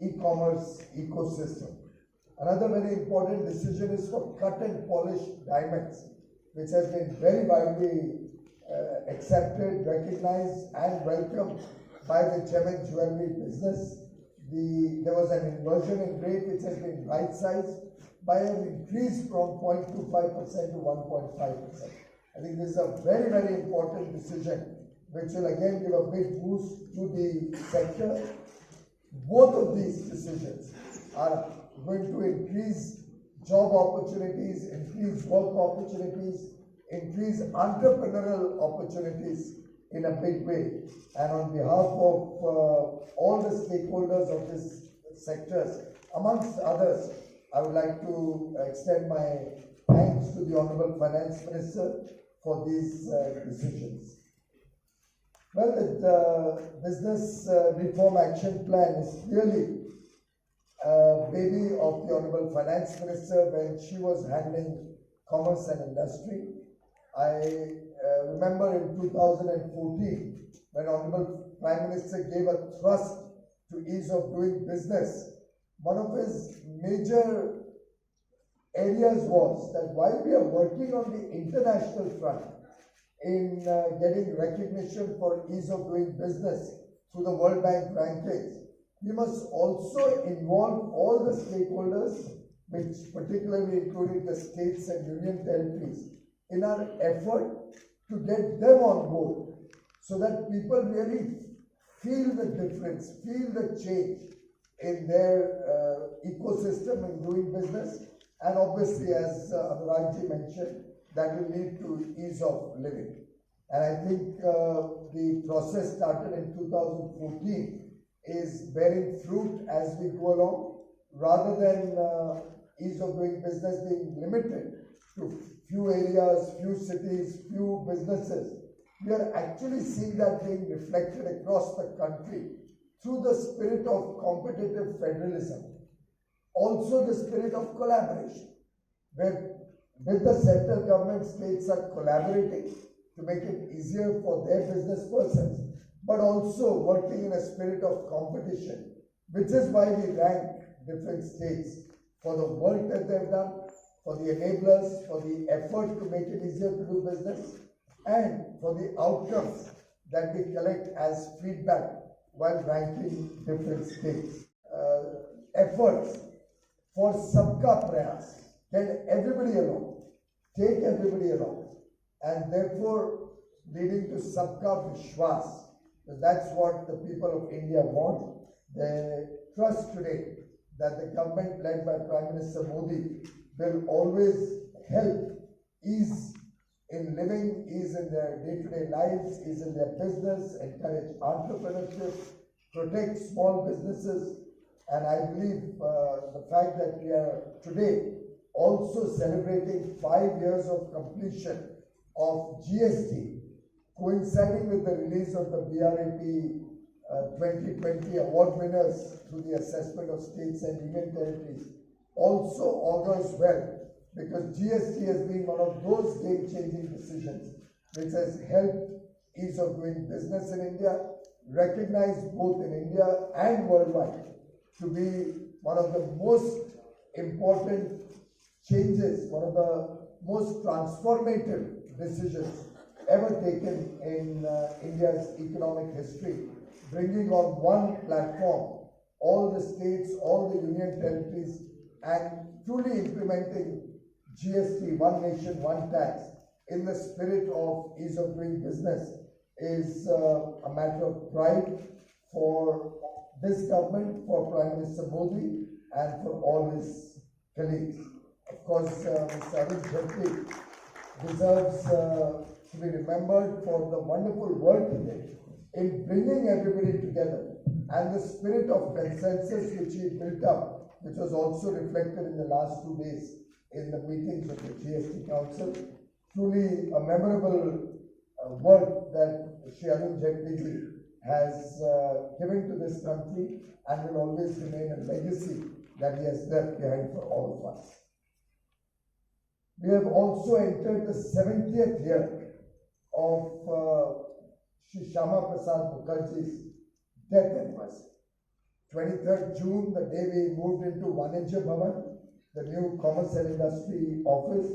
e-commerce ecosystem. Another very important decision is for cut and polish diamonds, which has been very widely accepted, recognized and welcomed by the gem and jewelry business. There was an inversion in rate which has been right-sized by an increase from 0.25% to 1.5%. I think this is a very, very important decision which will again give a big boost to the sector. Both of these decisions are going to increase job opportunities, increase work opportunities, increase entrepreneurial opportunities in a big way. And on behalf of all the stakeholders of this sectors, amongst others, I would like to extend my thanks to the Honorable Finance Minister for these decisions. Well, the Business Reform Action Plan is clearly a baby of the Honorable Finance Minister when she was handling commerce and industry. I remember in 2014 when Honorable Prime Minister gave a thrust to ease of doing business. One of his major areas was that while we are working on the international front in getting recognition for ease of doing business through the World Bank rankings, we must also involve all the stakeholders, which particularly including the states and union territories, in our effort to get them on board so that people really feel the difference, feel the change in their ecosystem in doing business. And obviously, as Anuragji mentioned, that will lead to ease of living. And I think the process started in 2014 is bearing fruit as we go along, rather than ease of doing business being limited to few areas, few cities, few businesses. We are actually seeing that being reflected across the country through the spirit of competitive federalism. Also the spirit of collaboration, where with the central government, states are collaborating to make it easier for their business persons, but also working in a spirit of competition, which is why we rank different states for the work that they've done, for the enablers, for the effort to make it easier to do business, and for the outcomes that we collect as feedback while ranking different states. Efforts for Sabka Prayas, get everybody along, take everybody along, and therefore leading to Sabka Vishwas. That's what the people of India want. They trust today that the government led by Prime Minister Modi will always help ease in living, ease in their day-to-day lives, ease in their business, encourage entrepreneurship, protect small businesses. And I believe the fact that we are today also celebrating 5 years of completion of GST, coinciding with the release of the BRAP 2020 award winners through the assessment of states and union territories, also augurs well, because GST has been one of those game-changing decisions which has helped ease of doing business in India, recognized both in India and worldwide to be one of the most important changes, one of the most transformative decisions ever taken in India's economic history, bringing on one platform all the states, all the union territories, and truly implementing GST, one nation, one tax, in the spirit of ease of doing business is a matter of pride for this government, for Prime Minister Modi, and for all his colleagues. Of course, Mr. Arun Jaitley deserves to be remembered for the wonderful work he did in bringing everybody together, and the spirit of consensus which he built up, which was also reflected in the last 2 days in the meetings of the GST Council. Truly a memorable work that Shri Arun Jaitley has given to this country, and will always remain a legacy that he has left behind for all of us. We have also entered the 70th year of Shri Shama Prasad Mukherjee's death anniversary. 23rd June, the day we moved into Vanijya Bhavan, the new Commerce and Industry office,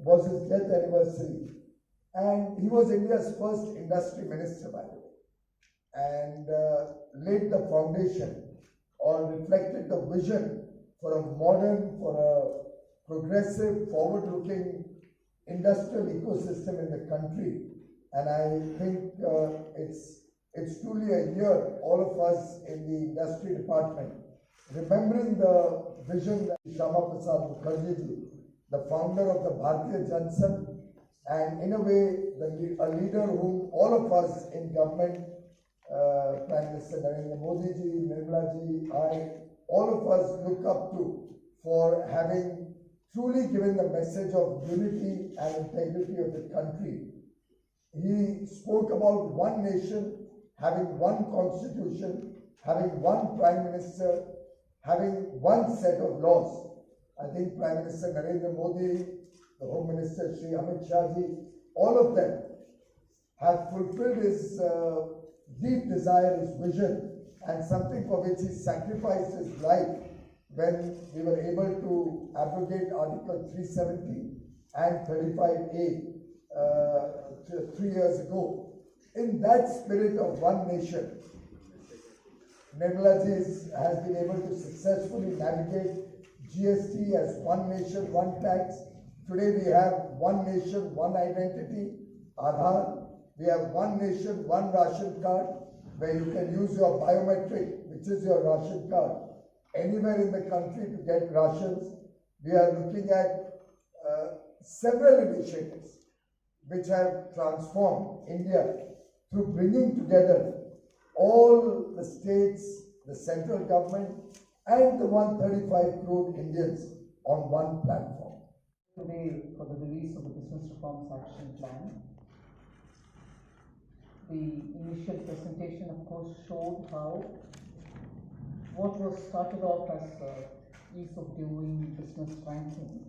was his death anniversary. And he was India's first industry minister, by the way, and laid the foundation or reflected the vision for a modern, for a progressive, forward-looking industrial ecosystem in the country. And I think it's truly a year, all of us in the industry department, remembering the vision that Shama Prasad Mukherjee, the founder of the Bharatiya Janasangh, and in a way, a leader whom all of us in government, Prime Minister Narendra Modi ji, Nirmala ji, all of us look up to for having truly given the message of unity and integrity of the country. He spoke about one nation, having one constitution, having one prime minister, having one set of laws. I think Prime Minister Narendra Modi, the Home Minister Shri Amit Shah ji, all of them have fulfilled his deep desire, his vision, and something for which he sacrificed his life when we were able to abrogate Article 370 and 35A 3 years ago. In that spirit of one nation, Nirmala ji has been able to successfully navigate GST as one nation, one tax. Today we have one nation, one identity, Aadhaar. We have one nation, one ration card, where you can use your biometric, which is your ration card, anywhere in the country to get rations. We are looking at several initiatives which have transformed India through bringing together all the states, the central government, and the 135 crore Indians on one platform. Today, for the release of the Business Reforms Action Plan, the initial presentation, of course, showed how what was started off as ease of doing business ranking,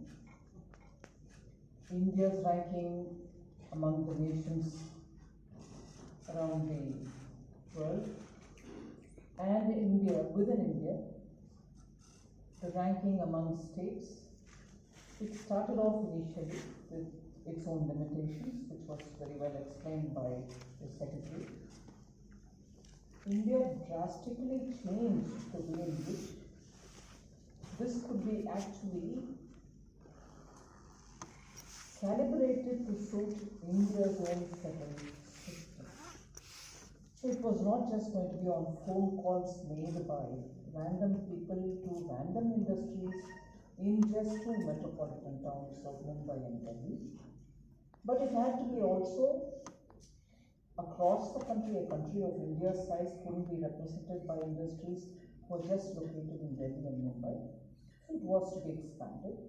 India's ranking among the nations around the world, and India, within India, the ranking among states. It started off initially with its own limitations, which was very well explained by the Secretary. India drastically changed the way in which this could be actually calibrated to suit India's own settled system. So it was not just going to be on phone calls made by random people to random industries in just two metropolitan towns of Mumbai and Delhi, but it had to be also across the country. A country of India's size couldn't be represented by industries who were just located in Delhi and Mumbai. So it was to be expanded.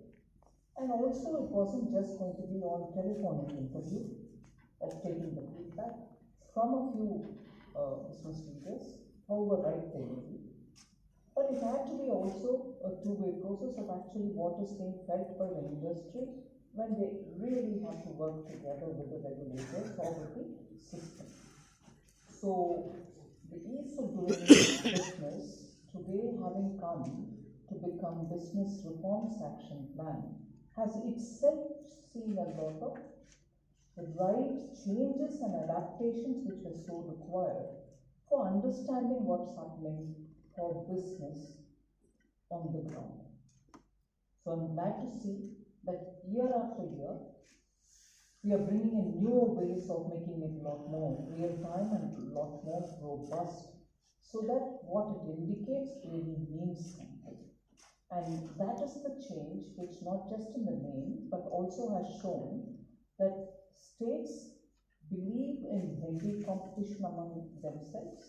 And also it wasn't just going to be on telephonic interview of taking the feedback from a few business leaders, however right they may be. But it had to be also a two-way process of actually what is being felt by the industry when they really have to work together with the regulators or with the system. So the ease of doing business today, having come to become Business Reforms Action Plan, has itself seen a lot of the right changes and adaptations which are so required for understanding what's happening for business on the ground. So I'm glad to see that year after year, we are bringing in newer ways of making it a lot more real-time and a lot more robust, so that what it indicates really means something. And that is the change which not just in the name, but also has shown that states believe in healthy competition among themselves,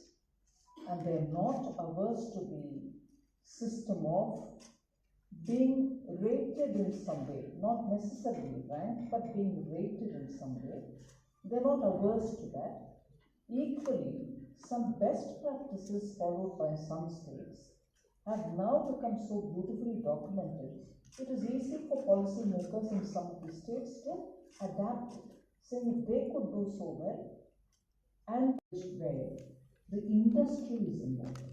and they are not averse to the system of being rated in some way, not necessarily ranked, but being rated in some way. They're not averse to that. Equally, some best practices followed by some states have now become so beautifully documented. It is easy for policymakers in some of the states to adapt it, saying if they could do so well and which way the industry is involved.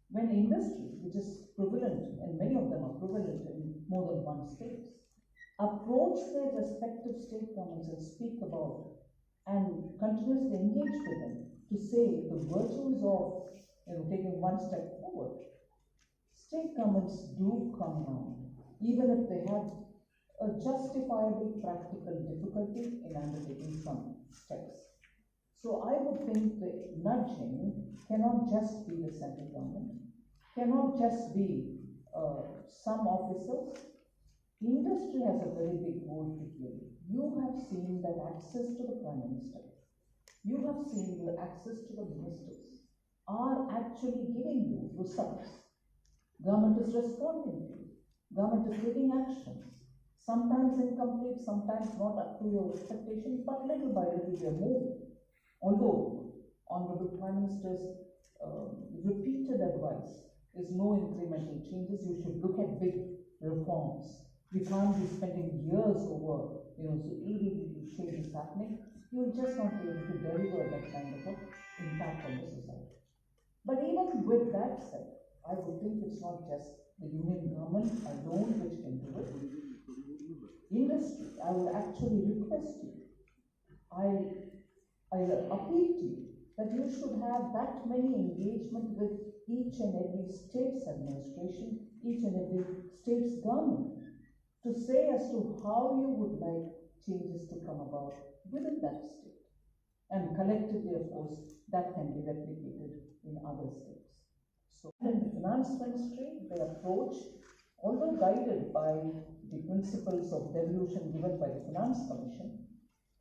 When industry, which is prevalent, and many of them are prevalent in more than one state, approach their respective state governments and speak about and continuously engage with them to say the virtues of taking one step forward, state governments do come around, even if they have a justifiable practical difficulty in undertaking some steps. So I would think the nudging cannot just be the central government, cannot just be some officers. Industry has a very big role to play. You have seen that access to the Prime Minister, you have seen the access to the ministers are actually giving you results. Government is responding to you. Government is taking actions. Sometimes incomplete, sometimes not up to your expectations, but little by little we are moving. Although Honorable Prime Minister's repeated advice is no incremental changes, you should look at big reforms. We can't be spending years over, so little changes happening. You will just not be able to deliver that kind of an impact on the society. But even with that said, I would think it's not just the union government alone which can do it. Industry, I would actually request you, I appeal to you that you should have that many engagement with each and every state's administration, each and every state's government, to say as to how you would like changes to come about within that state. And collectively, of course, that can be replicated in other states. So in the finance ministry, the approach, although guided by the principles of devolution given by the Finance Commission,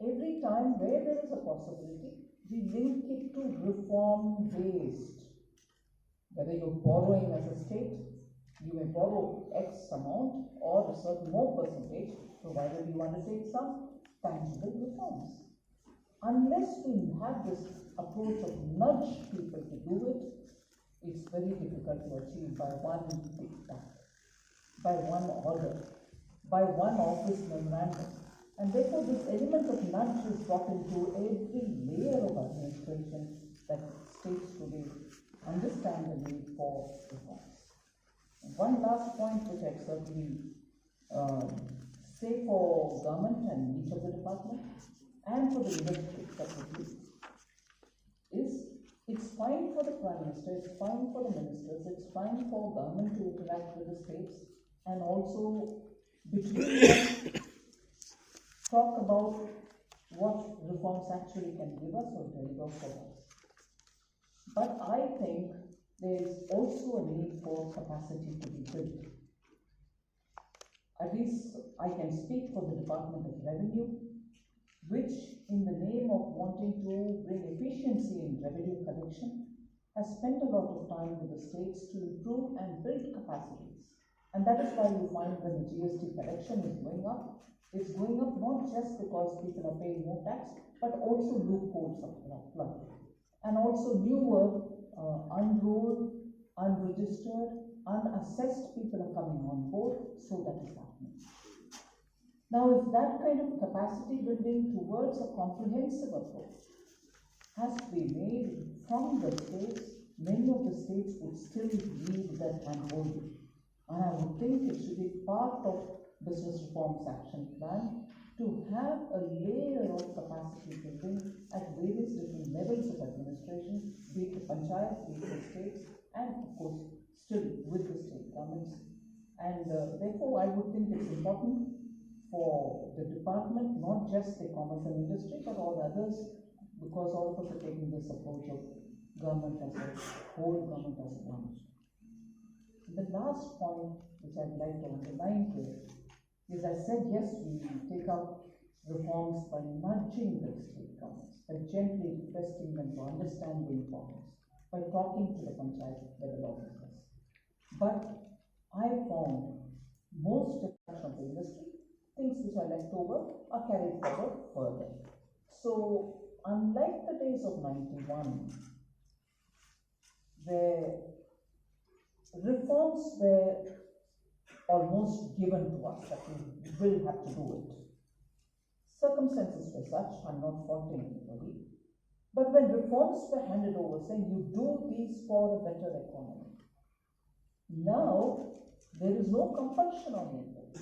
every time where there is a possibility, we link it to reform-based. Whether you're borrowing as a state, you may borrow X amount or a certain more percentage, provided you undertake some tangible reforms. Unless we have this approach of nudge people to do it, it's very difficult to achieve by one diktat, by one order, by one office memorandum. And therefore this element of nudge is brought into every layer of administration that states today understand the need for reforms. One last point which I certainly say for government and each of the departments and for the industry separately is it's fine for the Prime Minister, it's fine for the ministers, it's fine for government to interact with the states and also between them talk about what reforms actually can give us or deliver for us. But I think there is also a need for capacity to be built. At least I can speak for the Department of Revenue, which in the name of wanting to bring efficiency in revenue collection has spent a lot of time with the states to improve and build capacities. And that is why you find when the GST collection is going up, it's going up not just because people are paying more tax, but also loopholes are plugged. And also newer unrolled, unregistered, unassessed people are coming on board, so that is happening. Now, if that kind of capacity building towards a comprehensive approach has to be made from the states, many of the states would still need that handholding. And I would think it should be part of Business Reforms Action Plan to have a layer of capacity building at various different levels of administration, be it the panchayat, be it the states, and of course still with the state governments. And therefore I would think it's important for the department, not just the commerce and industry, but all others, because all of us are taking this approach of government as a whole, government as one. The last point which I'd like to underline here is I said, yes, we take up reforms by nudging the state governments, by gently requesting them to understand the importance, by talking to the panchayat level officers. But I found most of the industry, things which are left over are carried forward further. So unlike the days of 91, where reforms were almost given to us, that we will have to do it. Circumstances were such, I'm not faulting anybody, But when reforms were handed over, saying you do these for a better economy, now there is no compulsion on it.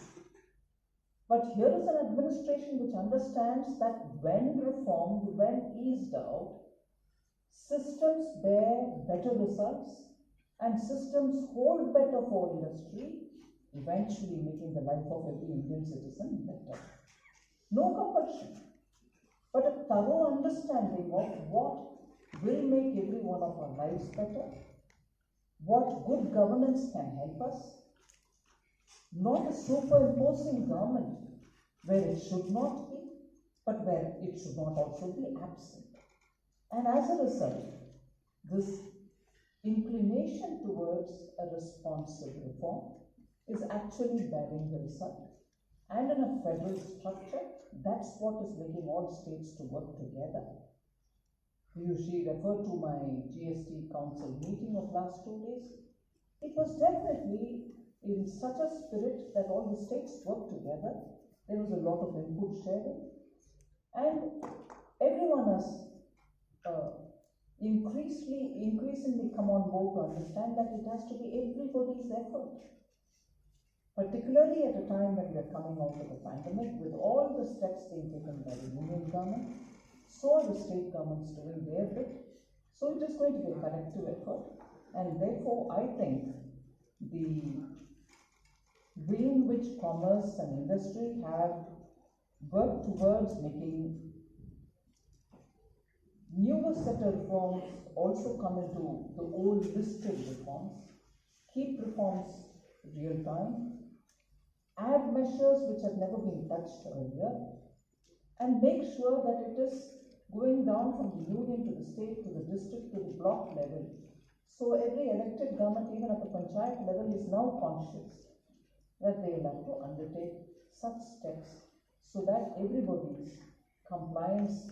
But here is an administration which understands that when reformed, when eased out, systems bear better results and systems hold better for industry, eventually making the life of every Indian citizen better. No compulsion, but a thorough understanding of what will make every one of our lives better, what good governance can help us, not a superimposing government where it should not be, but where it should not also be absent. And as a result, this inclination towards a responsive reform is actually bearing the result. And in a federal structure, that's what is making all states to work together. She referred to my GST Council meeting of last 2 days. It was definitely in such a spirit that all the states worked together. There was a lot of input sharing, and everyone has increasingly come on board to understand that it has to be everybody's effort. Particularly at a time when we are coming out of the pandemic, with all the steps being taken by the union government, so are the state governments doing their bit. So it is going to be a collective effort, and therefore I think the way in which commerce and industry have worked towards making newer set of reforms also come into the old listed reforms, keep reforms real time, add measures which have never been touched earlier, and make sure that it is going down from the union to the state, to the district, to the block level. So every elected government, even at the panchayat level, is now conscious that they will have to undertake such steps so that everybody's compliance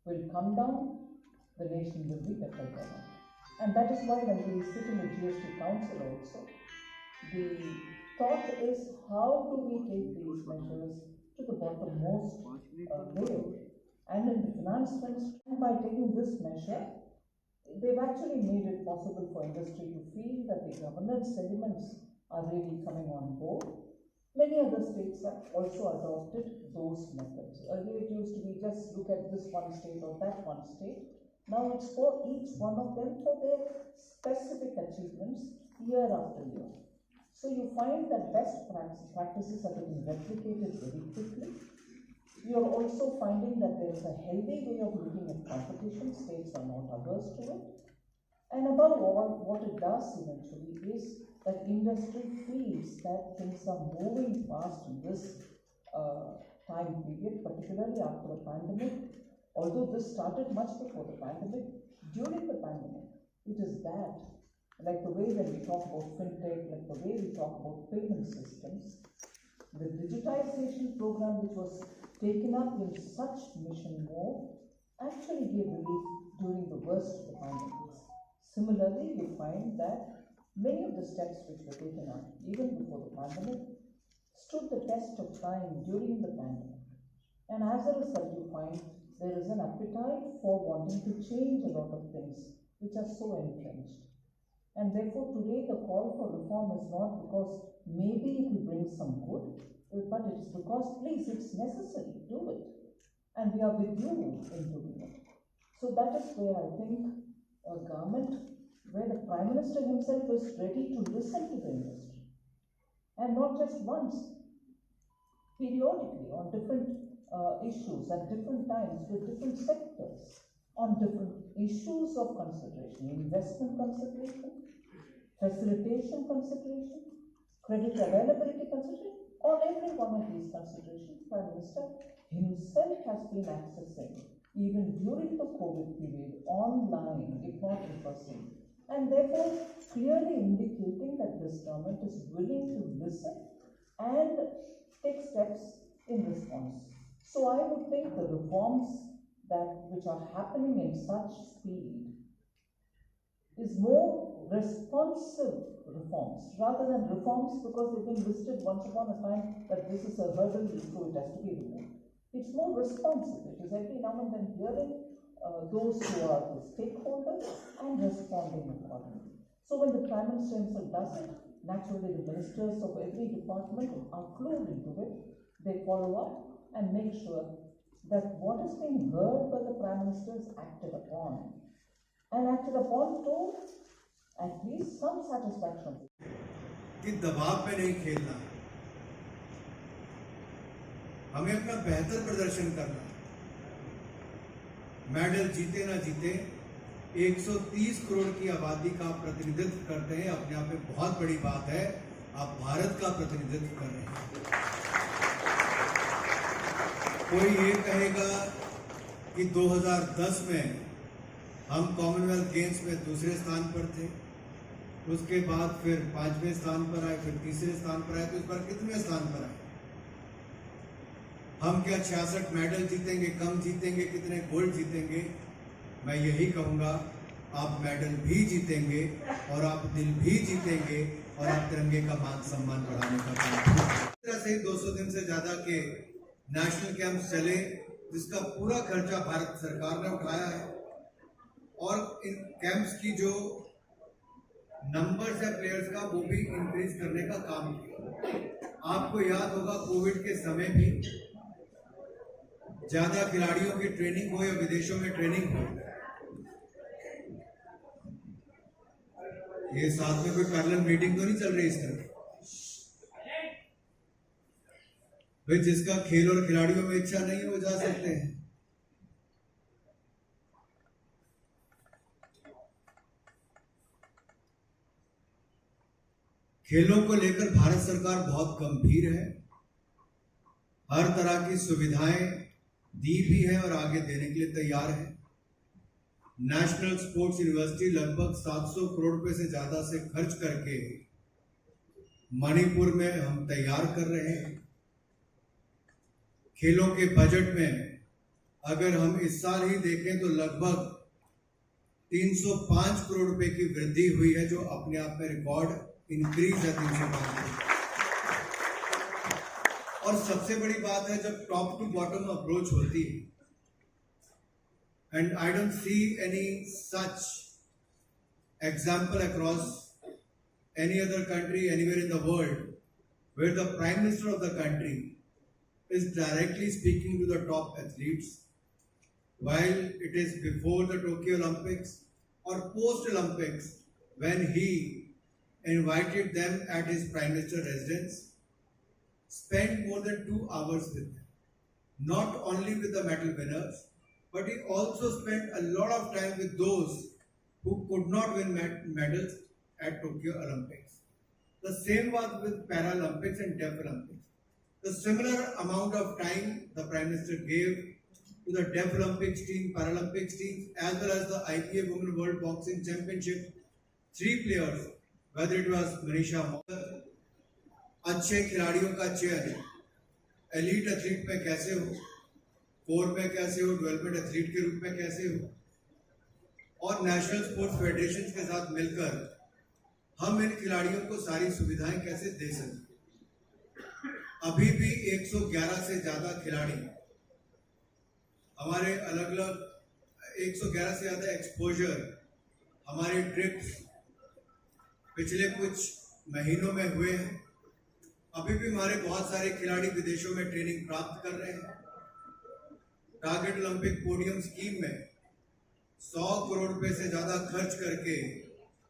will come down, the nation will be better governed. And that is why when we sit in the GST Council also, the thought is how do we take these measures to the bottommost layer. And in the finance ministry, by taking this measure, they've actually made it possible for industry to feel that the governance elements are really coming on board. Many other states have also adopted those methods. Earlier it used to be just look at this one state or that one state. Now it's for each one of them for their specific achievements year after year. So you find that best practices are getting replicated very quickly. You're also finding that there is a healthy way of looking at competition. States are not averse to it. And above all, what it does eventually is that industry feels that things are moving fast in this time period, particularly after the pandemic. Although this started much before the pandemic, during the pandemic, it is that, like the way when we talk about fintech, like the way we talk about payment systems, the digitization program which was taken up in such mission mode actually gave relief during the worst of the pandemics. Similarly, you find that many of the steps which were taken up even before the pandemic stood the test of time during the pandemic. And as a result, you find there is an appetite for wanting to change a lot of things which are so entrenched. And therefore, today the call for reform is not because maybe it will bring some good, but it is because, please, it's necessary, do it. And we are with you in doing it. So that is where I think a government, where the Prime Minister himself is ready to listen to the industry. And not just once, periodically, on different issues at different times with different sectors, on different issues of consideration, investment consideration, facilitation consideration, credit availability consideration. On every one of these considerations, Prime Minister himself has been accessing, even during the COVID period, online, if not in person, and therefore clearly indicating that this government is willing to listen and take steps in response. So I would think the reforms which are happening in such speed is more responsive reforms rather than reforms because they've been listed once upon a time that this is a hurdle, so it has to be removed. It's more responsive. It is every now and then hearing those who are the stakeholders and responding accordingly. So when the Prime Minister himself does it, naturally the ministers of every department are clued into it. They follow up and make sure that what is being heard by the Prime Minister is acted upon. And acted upon to at least some satisfaction. कि दबाव में नहीं खेलना, हमें अपना बेहतर प्रदर्शन करना। मेडल जीते ना जीते, 130 करोड़ की आबादी का प्रतिनिधित्व करते हैं, अपने आप में बहुत बड़ी बात है। आप भारत का प्रतिनिधित्व कर रहे हैं। कोई ये कहेगा कि 2010 में हम कॉमनवेल्थ गेम्स में दूसरे स्थान पर थे, उसके बाद फिर 5वें स्थान पर आए, फिर तीसरे स्थान पर आए, तो इस बार कितने स्थान पर आए? हम क्या 66 मेडल जीतेंगे, कम जीतेंगे, कितने गोल्ड जीतेंगे? मैं यही कहूंगा, आप मेडल भी जीतेंगे और आप दिल भी जीतेंगे और आप तिरंगे का मान सम्मान बढ़ाने का काम करेंगे। इस तरह से 200 दिन से ज्यादा के नेशनल कैंप्स चले, जिसका पूरा खर्चा भारत सरकार ने उठाया है, और इन कैंप्स की जो नंबर्स है प्लेयर्स का, वो भी इंक्रीज करने का काम किया। आपको याद होगा, कोविड के समय भी ज्यादा खिलाड़ियों की ट्रेनिंग हो या विदेशों में ट्रेनिंग हो, ये साथ में कोई पैरेलल मीटिंग तो नहीं चल रही इस तरह। भाई, जिसका खेल और खिलाड़ियों में इच्छा नहीं हो, जा सकते हैं। खेलों को लेकर भारत सरकार बहुत गंभीर है, हर तरह की सुविधाएं दी भी है और आगे देने के लिए तैयार है। नेशनल स्पोर्ट्स यूनिवर्सिटी लगभग 700 करोड़ रुपए से ज्यादा से खर्च करके मणिपुर में हम तैयार कर रहे हैं। खेलों के बजट में अगर हम इस साल ही देखें तो लगभग 305 करोड़ रुपए की वृद्धि हुई है, जो अपने आप में रिकॉर्ड इंक्रीज है 305 करोड़। और सबसे बड़ी बात है, जब टॉप टू बॉटम अप्रोच होती है, and I don't see any such example across any other country anywhere in the world where the Prime Minister of the country is directly speaking to the top athletes, while it is before the Tokyo Olympics or post Olympics, when he invited them at his Prime Minister residence, spent more than 2 hours with them, not only with the medal winners, but he also spent a lot of time with those who could not win medals at Tokyo Olympics. The same was with Paralympics and Deaf Olympics. The similar amount of time the Prime Minister gave to the Deaf Olympics team, Paralympics teams, as well as the IPA Women World Boxing Championship. 3 players, whether it was Manisha Moser, अच्छे खिलाड़ियों का चयन elite athlete में कैसे हो, core में कैसे हो, डेवलपमेंट एथलीट के रूप में कैसे हो, और नेशनल स्पोर्ट्स फेडरेशन के साथ मिलकर हम इन खिलाड़ियों को सारी सुविधाएं कैसे दे सकते। अभी भी 111 से ज्यादा खिलाड़ी हमारे अलग अलग 111 से ज्यादा एक्सपोजर हमारे ट्रिप्स पिछले कुछ महीनों में हुए हैं। अभी भी हमारे बहुत सारे खिलाड़ी विदेशों में ट्रेनिंग प्राप्त कर रहे हैं। टारगेट ओलंपिक पोडियम स्कीम में 100 करोड़ रुपए से ज्यादा खर्च करके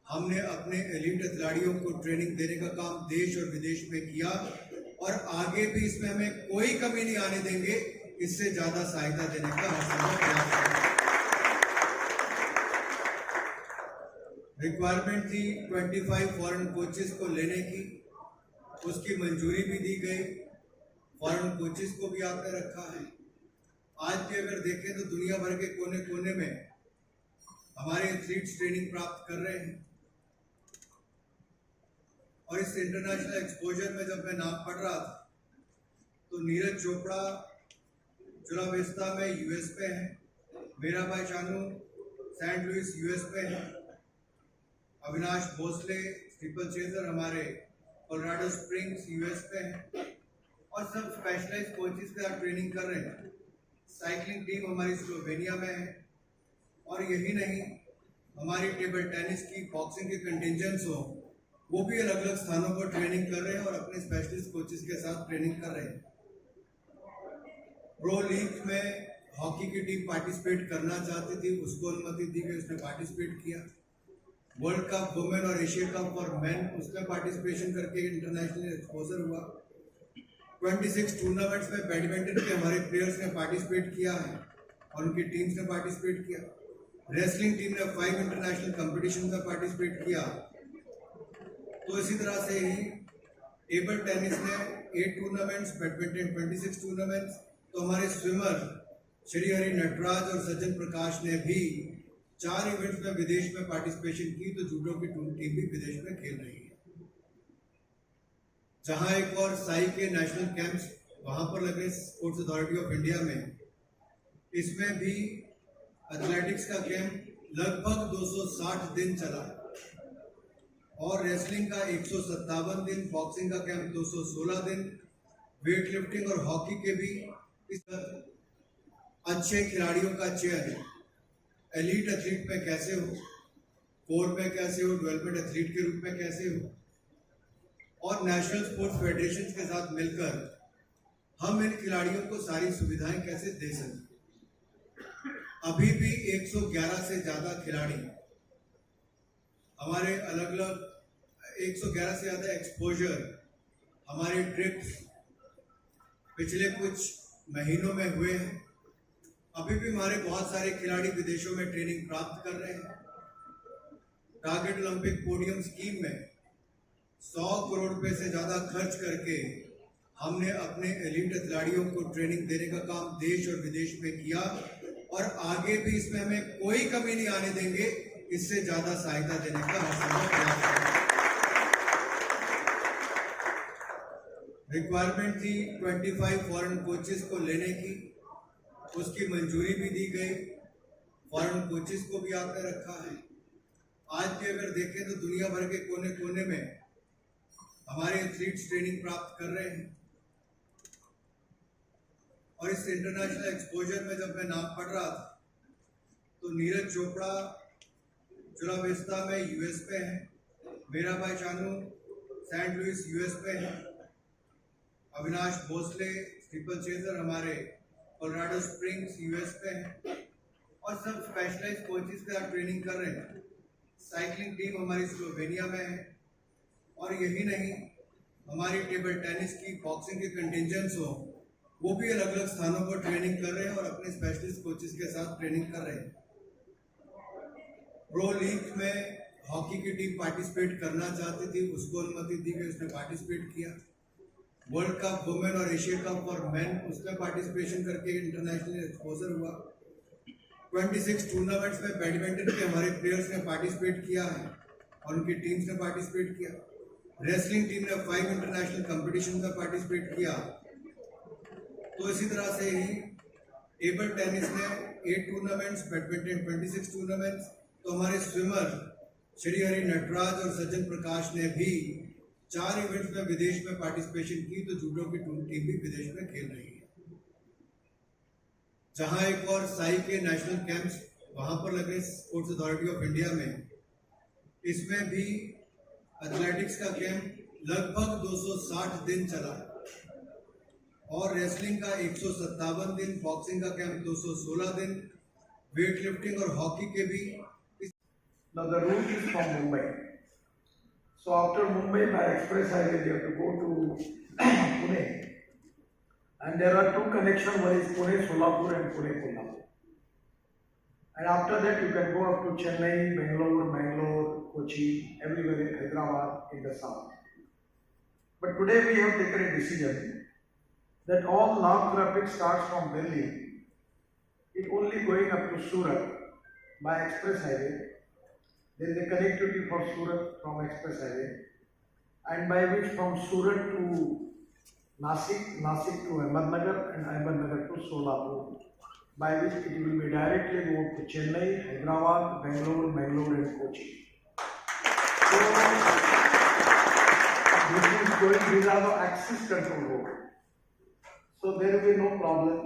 हमने अपने एलीट खिलाड़ियों को ट्रेनिंग देने का काम देश और विदेश में किया, और आगे भी इसमें हमें कोई कमी नहीं आने देंगे। इससे ज्यादा सहायता देने का हर संभव प्रयास करेंगे। रिक्वायरमेंट थी 25 फॉरेन कोचेस को लेने की, उसकी मंजूरी भी दी गई। फॉरेन कोचेस को भी आपने रखा है। आज भी अगर देखें तो दुनिया भर के कोने कोने में हमारे एथलीट्स ट्रेनिंग प्राप्त कर रहे हैं। और इस इंटरनेशनल एक्सपोजर में जब मैं नाम पढ़ रहा था तो नीरज चोपड़ा चुला विस्ता में यूएस पे है, मेरा भाई चानू सेंट लुइस यूएस पे है, अविनाश भोसले स्टीपल चेजर हमारे कोलोराडो स्प्रिंग्स यूएस पे है, और सब स्पेशलाइज्ड कोचेस के साथ ट्रेनिंग कर रहे हैं। साइकिलिंग टीम हमारी स्लोवेनिया में है, और यही नहीं, हमारी टेबल टेनिस की, बॉक्सिंग के कंटिजेंट्स हो, वो भी अलग अलग स्थानों पर ट्रेनिंग कर रहे हैं और अपने स्पेशलिस्ट कोचेस के साथ ट्रेनिंग कर रहे हैं। प्रो लीग में हॉकी की टीम पार्टिसिपेट करना चाहती थी, उसको अनुमति दी गई, उसने पार्टिसिपेट किया। वर्ल्ड कप वुमेन और एशिया कप फॉर मेन, उसमें पार्टिसिपेशन करके इंटरनेशनल एक्सपोजर हुआ। 26 टूर्नामेंट्स में बैडमिंटन के हमारे प्लेयर्स ने पार्टिसिपेट किया है और उनकी टीम्स ने पार्टिसिपेट किया। रेसलिंग टीम ने 5 इंटरनेशनल कंपटीशन में पार्टिसिपेट किया। तो इसी तरह से ही टेबल टेनिस ने 8 टूर्नामेंट्स, बैडमिंटन 26 टूर्नामेंट्स। तो हमारे स्विमर श्री हरि नटराज और सज्जन प्रकाश ने भी 4 इवेंट्स में विदेश में पार्टिसिपेशन की। तो जूडो की टीम भी विदेश में खेल रही है। जहां एक और साई के नेशनल कैंप्स वहां पर लगे स्पोर्ट्स अथॉरिटी ऑफ इंडिया में, इसमें भी एथलेटिक्स का कैंप लगभग 260 दिन चला और रेसलिंग का 157 दिन, बॉक्सिंग का कैंप 216 दिन, वेट लिफ्टिंग और हॉकी के भी इस अच्छे खिलाड़ियों का चयन एलीट एथलीट में कैसे हो, कोर में कैसे हो, डेवलपमेंट एथलीट के रूप में कैसे हो, और नेशनल स्पोर्ट्स फेडरेशन के साथ मिलकर हम इन खिलाड़ियों को सारी सुविधाएं कैसे दे सकते। अभी भी 111 से ज्यादा खिलाड़ी हमारे अलग अलग 111 से ज्यादा एक्सपोजर हमारे ट्रिप्स पिछले कुछ महीनों में हुए हैं। अभी भी हमारे बहुत सारे खिलाड़ी विदेशों में ट्रेनिंग प्राप्त कर रहे हैं। टारगेट ओलंपिक पोडियम स्कीम में 100 करोड़ रुपए से ज्यादा खर्च करके हमने अपने एलीट खिलाड़ियों को ट्रेनिंग देने का काम देश और विदेश में किया और आगे भी इसमें हमें कोई कमी नहीं आने देंगे। इससे ज्यादा सहायता देने का हर प्रयास करेंगे। रिक्वायरमेंट थी 25 फॉरेन कोचेस को लेने की, उसकी मंजूरी भी दी गई। फॉरेन कोचेस को भी आपने रखा है। आज भी अगर देखें तो दुनिया भर के कोने कोने में हमारे एथलीट्स ट्रेनिंग प्राप्त कर रहे हैं। और इस इंटरनेशनल एक्सपोजर में जब मैं नाम पढ़ रहा था तो नीरज चोपड़ा चुला विस्ता में यूएस पे है, मेरा भाई चानू सेंट लुइस यूएस पे है, अविनाश भोसले ट्रिपल चेजर हमारे कोलोराडो स्प्रिंग्स यूएस पे है और सब स्पेशलाइज्ड कोचेस के साथ ट्रेनिंग कर रहे हैं। साइकिलिंग टीम हमारी स्लोवेनिया में है और यही नहीं, हमारी टेबल टेनिस की, बॉक्सिंग के कंटिजेंट्स हो, वो भी अलग अलग स्थानों पर ट्रेनिंग कर रहे हैं और अपने स्पेशलिस्ट कोचेस के साथ ट्रेनिंग कर रहे हैं। प्रो लीग में हॉकी की टीम पार्टिसिपेट करना चाहती थी, उसको अनुमति दी गई, उसने पार्टिसिपेट किया। वर्ल्ड कप वुमेन और एशिया कप फॉर मेन, उसमें पार्टिसिपेशन करके इंटरनेशनल एक्सपोजर हुआ। 26 टूर्नामेंट्स में बैडमिंटन के हमारे प्लेयर्स ने पार्टिसिपेट किया है और उनकी टीम्स ने पार्टिसिपेट किया। रेसलिंग टीम ने 5 इंटरनेशनल कंपटीशन में पार्टिसिपेट किया। तो इसी तरह से ही टेबल टेनिस ने 8 टूर्नामेंट्स, बैडमिंटन 26 टूर्नामेंट्स। तो हमारे स्विमर श्री हरि नटराज और सज्जन प्रकाश ने भी 4 इवेंट्स में विदेश में पार्टिसिपेशन की। तो जूडो की टीम भी विदेश में खेल रही है। जहां एक और साई के नेशनल कैंप्स वहां पर लगे स्पोर्ट्स अथॉरिटी ऑफ इंडिया में, इसमें भी एथलेटिक्स का कैंप लगभग 260 दिन चला और रेसलिंग का 157 दिन, बॉक्सिंग का कैंप 216 दिन, वेट लिफ्टिंग और हॉकी के भी। Now the route is from Mumbai. So after Mumbai by express highway you have to go to Pune. And there are 2 connections, one is Pune Solapur and Pune Kolhapur. And after that you can go up to Chennai, Bangalore, Kochi, everywhere in Hyderabad in the south. But today we have taken a decision that all north traffic starts from Delhi, it only going up to Surat by express highway. There is a connectivity for Surat from express highway, and by which from Surat to Nasik, Nasik to Ahmednagar, and Ahmednagar to Solapur, by which it will be directly go to Chennai, Hyderabad, Bangalore and Kochi. So this is going, these are the access control road. So there will be no problem.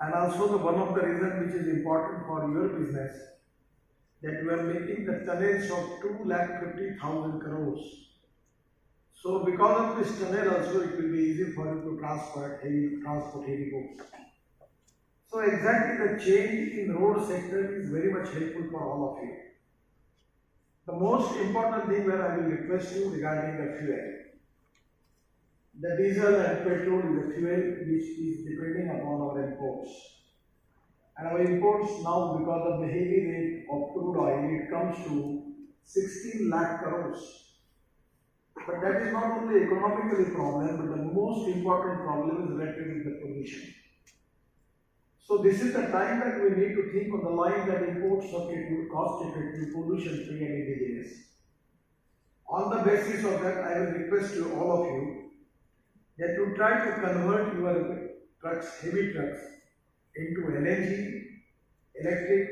And also one of the reasons which is important for your business, that you are making the tonnage of 2,50,000 crores. So because of this tunnel also, it will be easy for you to transport heavy goods. So exactly the change in road sector is very much helpful for all of you. The most important thing where I will request you regarding the fuel. The diesel and petrol is a fuel which is depending upon our imports. And our imports now, because of the heavy rate of crude oil, it comes to 16 lakh crores. But that is not only economically problem, but the most important problem is related with the pollution. So this is the time that we need to think on the line that imports are cost effective, pollution free and indigenous. On the basis of that, I will request you, all of you, that you try to convert your trucks, heavy trucks, into LNG, electric,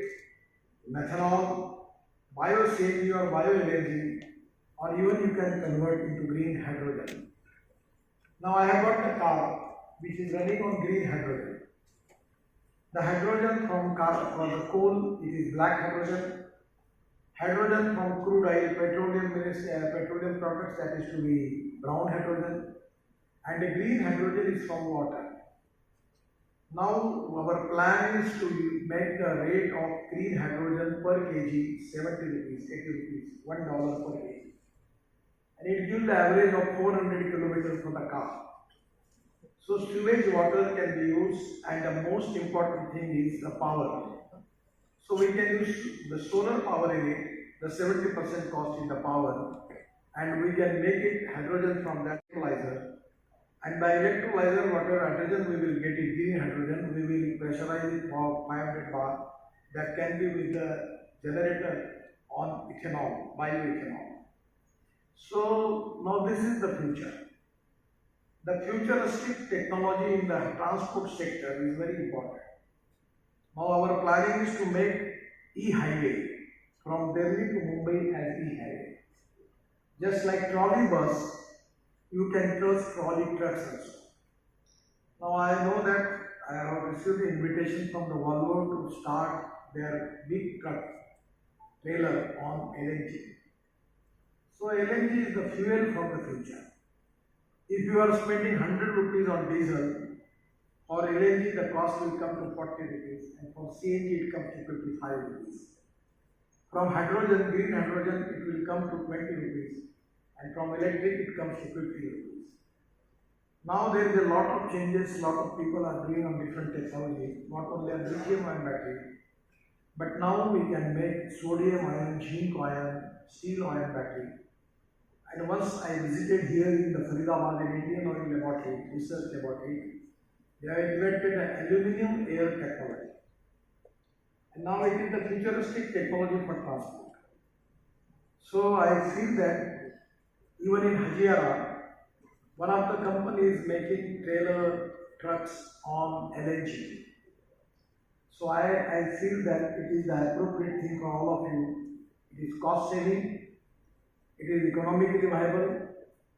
methanol, bio-CNG or bio-LNG, or even you can convert into green hydrogen. Now I have got the car which is running on green hydrogen. The hydrogen from the coal, it is black hydrogen. Hydrogen from crude oil, petroleum products, that is to be brown hydrogen. And the green hydrogen is from water. Now our plan is to make the rate of green hydrogen per kg 70 rupees, 80 rupees, $1 per kg. And it gives the average of 400 kilometers for the car. So sewage water can be used, and the most important thing is the power. So we can use the solar power in it, the 70% cost in the power, and we can make it hydrogen from that electrolyzer. And by electrolyzer, whatever hydrogen we will get is green hydrogen, we will pressurize it for 500 bar, that can be with the generator on ethanol, bioethanol. So now this is the future. The futuristic technology in the transport sector is very important. Now our planning is to make e-highway from Delhi to Mumbai as e-highway. Just like trolley bus, you can trust trolley trucks also. Now I know that I have received the invitation from the Volvo to start their big truck trailer on LNG. So LNG is the fuel from the future. If you are spending 100 rupees on diesel, for LNG the cost will come to 40 rupees, and for CNG it comes to 55 rupees. From hydrogen, green hydrogen, it will come to 20 rupees, and from electric it comes to 50 rupees. Now there is a lot of changes, lot of people are doing on different technology, not only on lithium-ion battery, but now we can make sodium-ion, zinc-ion, steel-ion battery. And once I visited here in the Faridabad Indian Oil Laboratory, research laboratory, they have invented an aluminum air technology. And now it is the futuristic technology for transport. So I feel that even in Hajiara, one of the companies making trailer trucks on LNG. So I feel that it is the appropriate thing for all of you. It is cost saving. It is economically viable,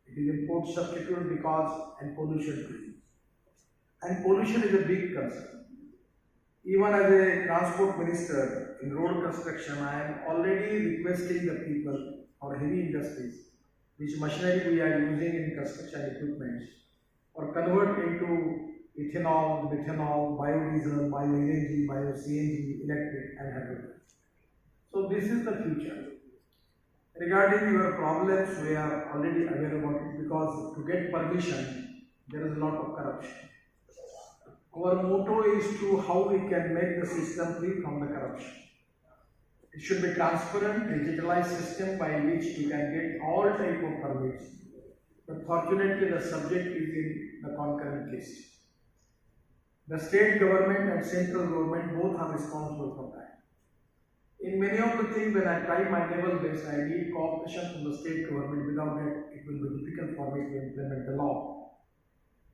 it is import substitute and pollution free. And pollution is a big concern. Even as a transport minister in road construction, I am already requesting the people or heavy industries, which machinery we are using in construction equipment, or convert into ethanol, methanol, biodiesel, bio-LNG, bio-CNG, electric and hydrogen. So this is the future. Regarding your problems, we are already aware about it, because to get permission, there is a lot of corruption. Our motto is to how we can make the system free from the corruption. It should be transparent, digitalized system by which you can get all type of permits. But fortunately, the subject is in the concurrent list. The state government and central government both are responsible for that. In many of the things, when I try my level best, I need cooperation from the state government. Without that, it will be difficult for me to implement the law.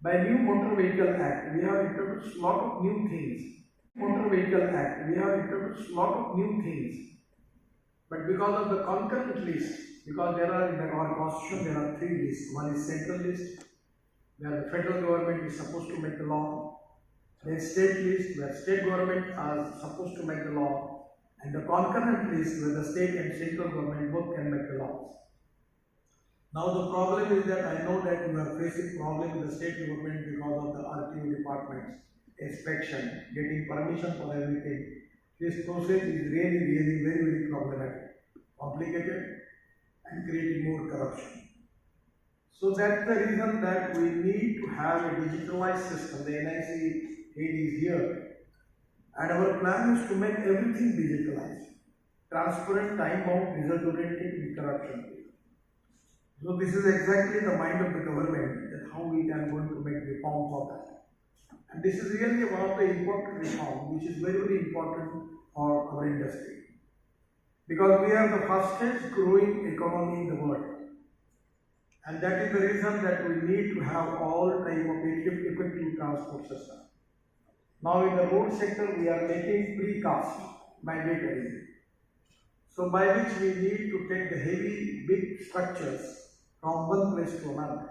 By new Motor Vehicle Act, we have introduced a lot of new things. Motor Vehicle Act, we have introduced a lot of new things. But because of the concurrent list, because there are in our constitution, there are three lists. One is central list, where the federal government is supposed to make the law. then state list where state government are supposed to make the law, and the concurrent list where the state and central government both can make the laws. Now the problem is that I know that you are facing problem with the state government because of the RTO departments, inspection, getting permission for everything. This process is really very problematic, complicated, and creating more corruption. So that's the reason that we need to have a digitalized system. The NIC head is here, and our plan is to make everything digitalized, transparent, time-bound, result-oriented, and corruption. So this is exactly the mind of the government, that how we can going to make reform for that. And this is really one of the important reform, which is very important for our industry. Because we are the fastest growing economy in the world. And that is the reason that we need to have all type of effective transport system. Now in the road sector, we are making precast mandatory. So by which we need to take the heavy, big structures from one place to another.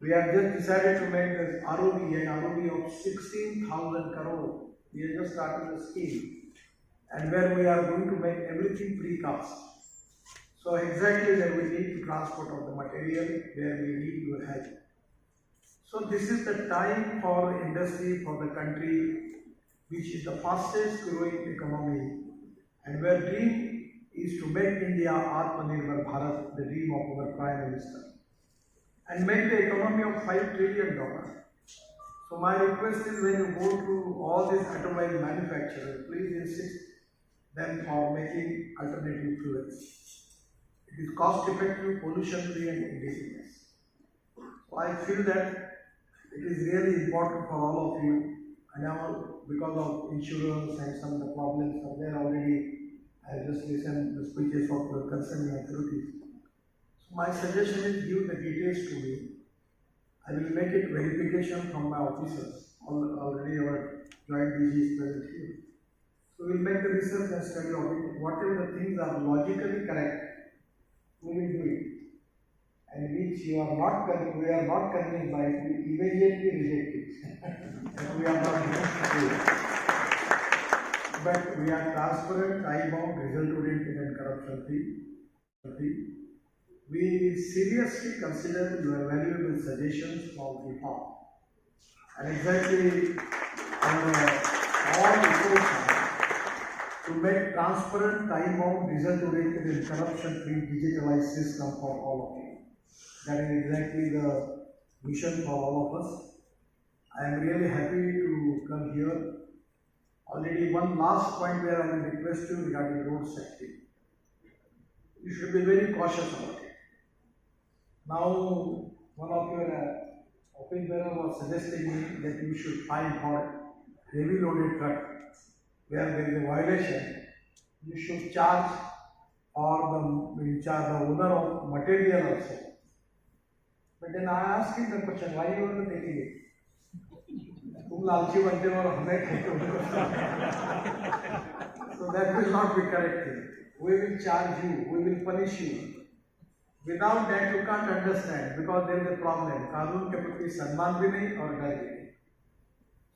We have just decided to make this ROB of 16,000 crore. We have just started the scheme, and where we are going to make everything precast. So exactly that we need to transport of the material where we need your help. So this is the time for the industry, for the country, which is the fastest growing economy, and where dream is to make India Atmanirbhar Bharat, the dream of our Prime Minister, and make the economy of $5 trillion. So my request is, when you go to all these automobile manufacturers, please insist them for making alternative fuels. It is cost effective, pollution free, and indigenous. So I feel that it is really important for all of you. And now, because of insurance and some of the problems are there already, I have just listened to the speeches of the concerning authorities. So my suggestion is, give the details to me. I will make it verification from my officers. Already our joint DG is present here. So we will make the research and study of it. Whatever the things are logically correct, we will do it. And which we are not convinced by, we immediately reject it. And we are not going to do it. But we are transparent, time-bound, result-oriented, and corruption-free. We seriously consider your valuable suggestions for reform. And exactly all efforts to make transparent, time-bound, result-oriented, and corruption-free digitalized system for all of you. That is exactly the mission for all of us. I am really happy to come here. Already one last point where I will request you regarding road safety. You should be very cautious about it. Now, one of your office bearer was suggesting me that you should fine for heavy loaded truck where there is a violation. You should charge the owner of material also. But then I asked him the question, why you are taking it? So that will not be correct. We will charge you, we will punish you. Without that you can't understand, because there is a problem. Kanun ke prati सम्मान भी नहीं और डर भी नहीं.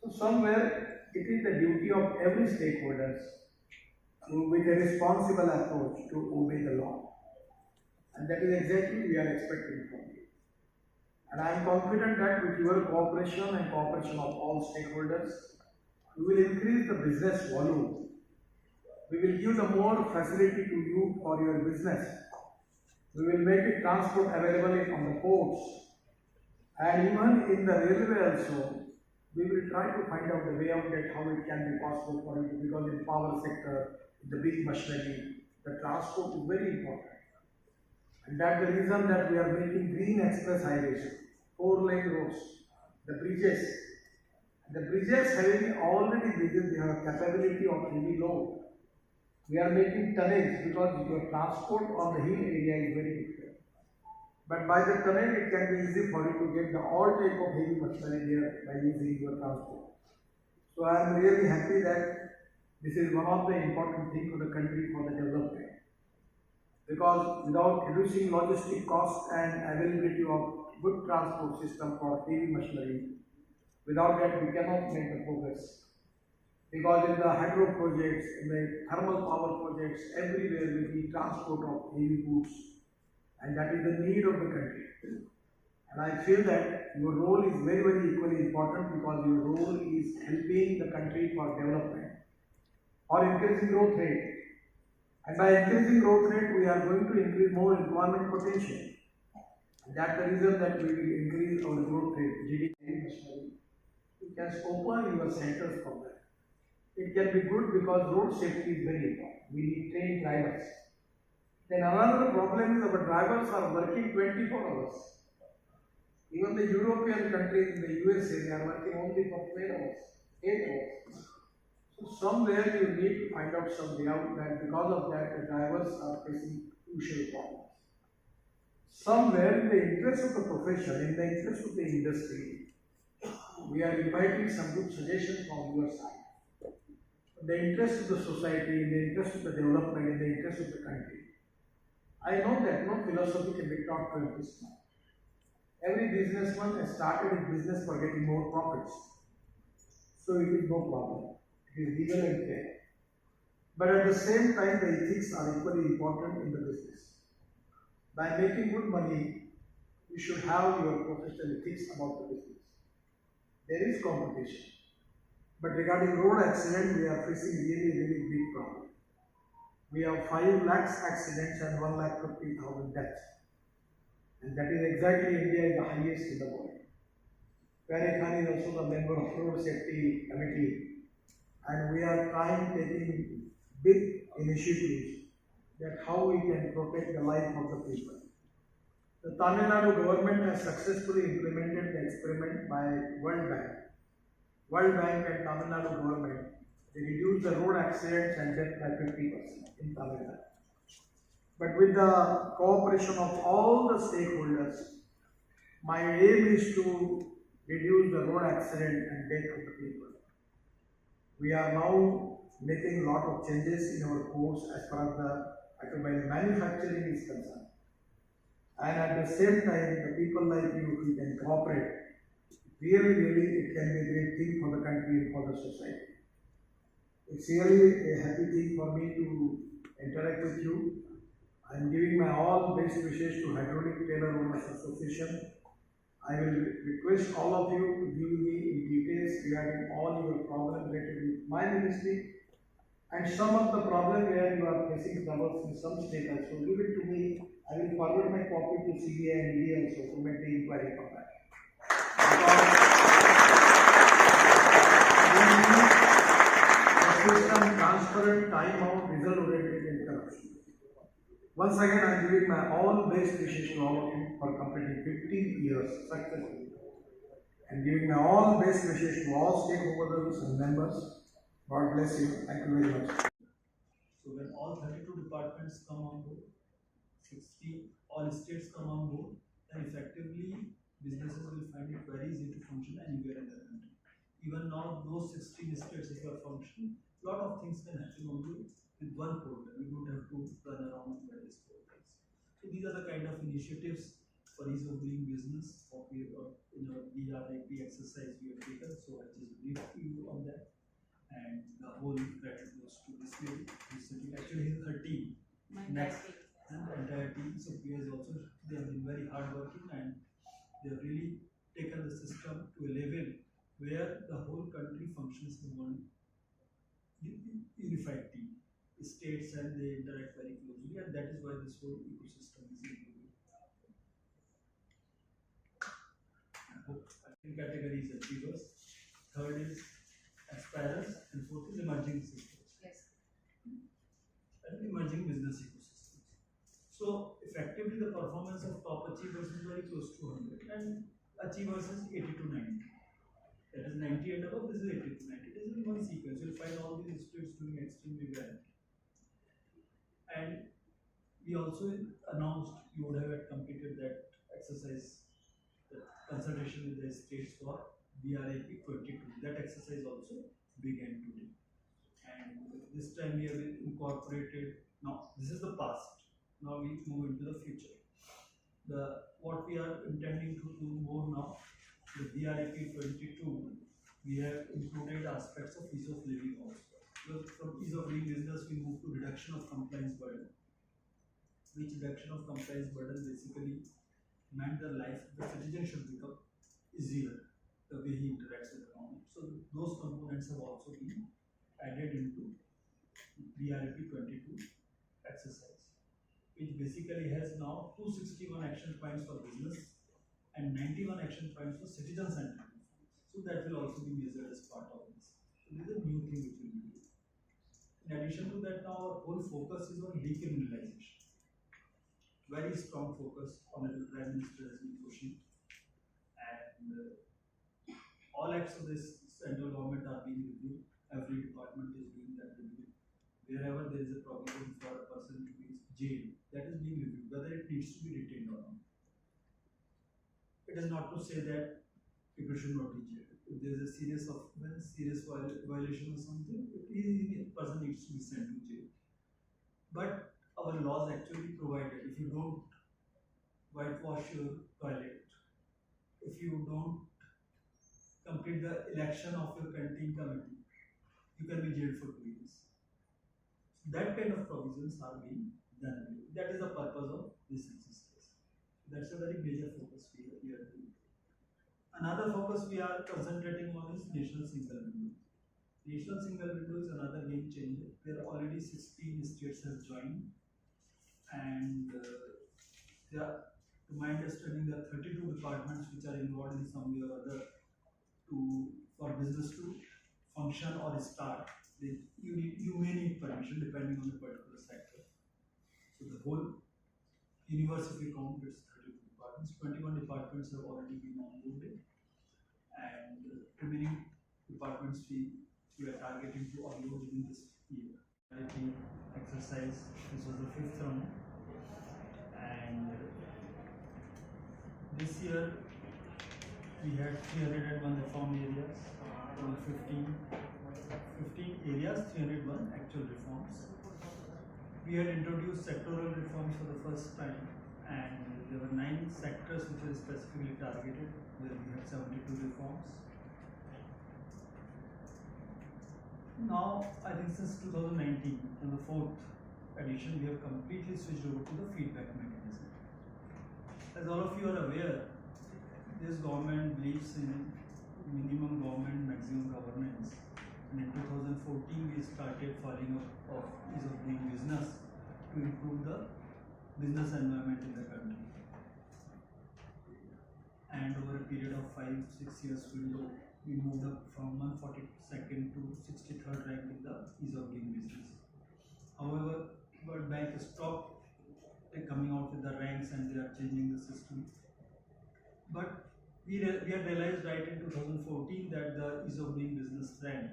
So somewhere it is the duty of every stakeholders to, with a responsible approach, to obey the law. And that is exactly we are expecting from you. And I am confident that with your cooperation and cooperation of all stakeholders, we will increase the business volume. We will give the more facility to you for your business. We will make it transport available on the ports. And even in the railway also, we will try to find out the way out that how it can be possible for you, because in power sector, in the big machinery, the transport is very important. And that's the reason that we are making green express highways, 4-lane roads, the bridges. The bridges having already bridges, they have capability of heavy load. We are making tunnels because your transport on the hill area is very difficult. But by the tunnel, it can be easy for you to get the all type of heavy machinery there by using your transport. So I am really happy that this is one of the important things for the country for the development. Because without reducing logistic costs and availability of good transport system for heavy machinery, Without that, we cannot make the progress. Because in the hydro projects, in the thermal power projects, everywhere we need transport of heavy goods, and that is the need of the country. And I feel that your role is very, very equally important because your role is helping the country for development or increasing growth rate. And by increasing growth rate, we are going to increase more employment potential. And that's the reason that we will increase our growth rate, GDP. You can open your centers for that. It can be good because road safety is very important. We need trained drivers. Then another problem is our drivers are working 24 hours. Even the European countries in the USA, they are working only for 12 hours, 8 hours. So somewhere you need to find out some way out that because of that the drivers are facing crucial problems. Somewhere in the interest of the profession, in the interest of the industry, we are inviting some good suggestions from your side. In the interest of the society, in the interest of the development, in the interest of the country. I know that no philosophy can be taught to a businessman. Every businessman has started his business for getting more profits. So it is no problem. It is legal and fair. But at the same time, the ethics are equally important in the business. By making good money, you should have your professional ethics about the business. There is competition. But regarding road accident, we are facing really, really big problem. We have 5 lakhs accidents and 1,50,000 deaths. And that is exactly India is the highest in the world. Palanig is also the member of Road Safety Committee. And we are taking big initiatives that how we can protect the life of the people. The Tamil Nadu government has successfully implemented the experiment by World Bank. World Bank and Tamil Nadu government, they reduced the road accidents and death by 50% in Tamil Nadu. But with the cooperation of all the stakeholders, my aim is to reduce the road accident and death of the people. We are now making a lot of changes in our course as far as the automobile manufacturing is concerned. And at the same time, the people like you who can cooperate, really, really, it can be a great thing for the country and for the society. It's really a happy thing for me to interact with you. I'm giving my all best wishes to Hydraulic Tailor Owners Association. I will request all of you to give me in details regarding all your problems related with my ministry and some of the problems where you are facing troubles in some state also. Give it to me. I will forward my copy to CBI and ED also to make the inquiry for that. Because system transparent, time out, result oriented and corruption. Once again, I am giving my all best wishes to all of you for completing 15 years successfully. And giving my all best wishes to all stakeholders and members. God bless you. Thank you very much. So when all 32 departments come on board, 60 all states come on board, then effectively businesses will find it very easy to function anywhere in the country. Even now, those 16 states if are functioning, a lot of things can happen only with one portal. You don't have to run around various portals. So these are the kind of initiatives for ease of doing business. What we in our DRIP exercise we have taken. So I just briefed you on that. And the whole credit goes to this lady. Recently, actually, her team. Next, and the entire team. So PS also, they have been very hardworking and they have really taken the system to a level where the whole country functions in one unified team. States and they interact very closely, and that is why this whole ecosystem is improving. Second category is achievers, third is aspirers, and fourth is emerging systems. Yes. And emerging business ecosystems. So effectively the performance of top achievers is very close to 100 and achievers is 80 to 90. That is 90 and above, this is 80 to 90. It is in one sequence. You will find all these institutes doing extremely well. And we also announced, you would have completed that exercise, the consultation with the states for DRIP 22. That exercise also began today. And this time we have incorporated, now this is the past, now we move into the future. What we are intending to do more now the VRIP 22, we have included aspects of ease of living also. So from ease of doing business, we move to reduction of compliance burden, which reduction of compliance burden basically meant the life of the citizen should become easier, the way he interacts with the government. So those components have also been added into BRP 22 exercise, which basically has now 261 action points for business and 91 action points for citizen-centered reforms. So that will also be measured as part of this. So this is a new thing which will be used. In addition to that, now our whole focus is on decriminalization. Very strong focus on the Prime Minister has been pushing, and all acts of this central government are being reviewed. Every department is doing that review. Wherever there is a provision for a person to be jailed, that is being reviewed, whether it needs to be retained or not. It is not to say that people should not be jailed. If there is a serious violation or something, the person needs to be sent to jail. But our laws actually provided, if you don't whitewash your toilet, if you don't complete the election of your canteen committee, you can be jailed for 2 years. That kind of provisions are being done. That is the purpose of this exercise. That's a very major focus we are doing. Another focus we are concentrating on is national single window. National single window is another game changer. There are already 16 states have joined, and there are, to my understanding, there are 32 departments which are involved in some way or other for business to function or start. You may need permission depending on the particular sector. So the whole universe, if we count, it's 32 departments. 21 departments have already been onboarded, and remaining departments we are targeting to onboard within this year. IIT exercise, this was the 5th round, and this year we had 301 reform areas, from 15 areas, 301 actual reforms. We had introduced sectoral reforms for the first time, and there were 9 sectors which were specifically targeted, where we had 72 reforms. Now, I think since 2019, in the 4th edition, we have completely switched over to the feedback mechanism. As all of you are aware, this government believes in minimum government, maximum governance. And in 2014, we started following up of ease of doing business to improve the business environment in the country. And over a period of 5-6 years window, we moved up from 142nd to 63rd rank in the ease of doing business. However, World Bank stopped coming out with the ranks, and they are changing the system. But we had realized right in 2014 that the ease of doing business rank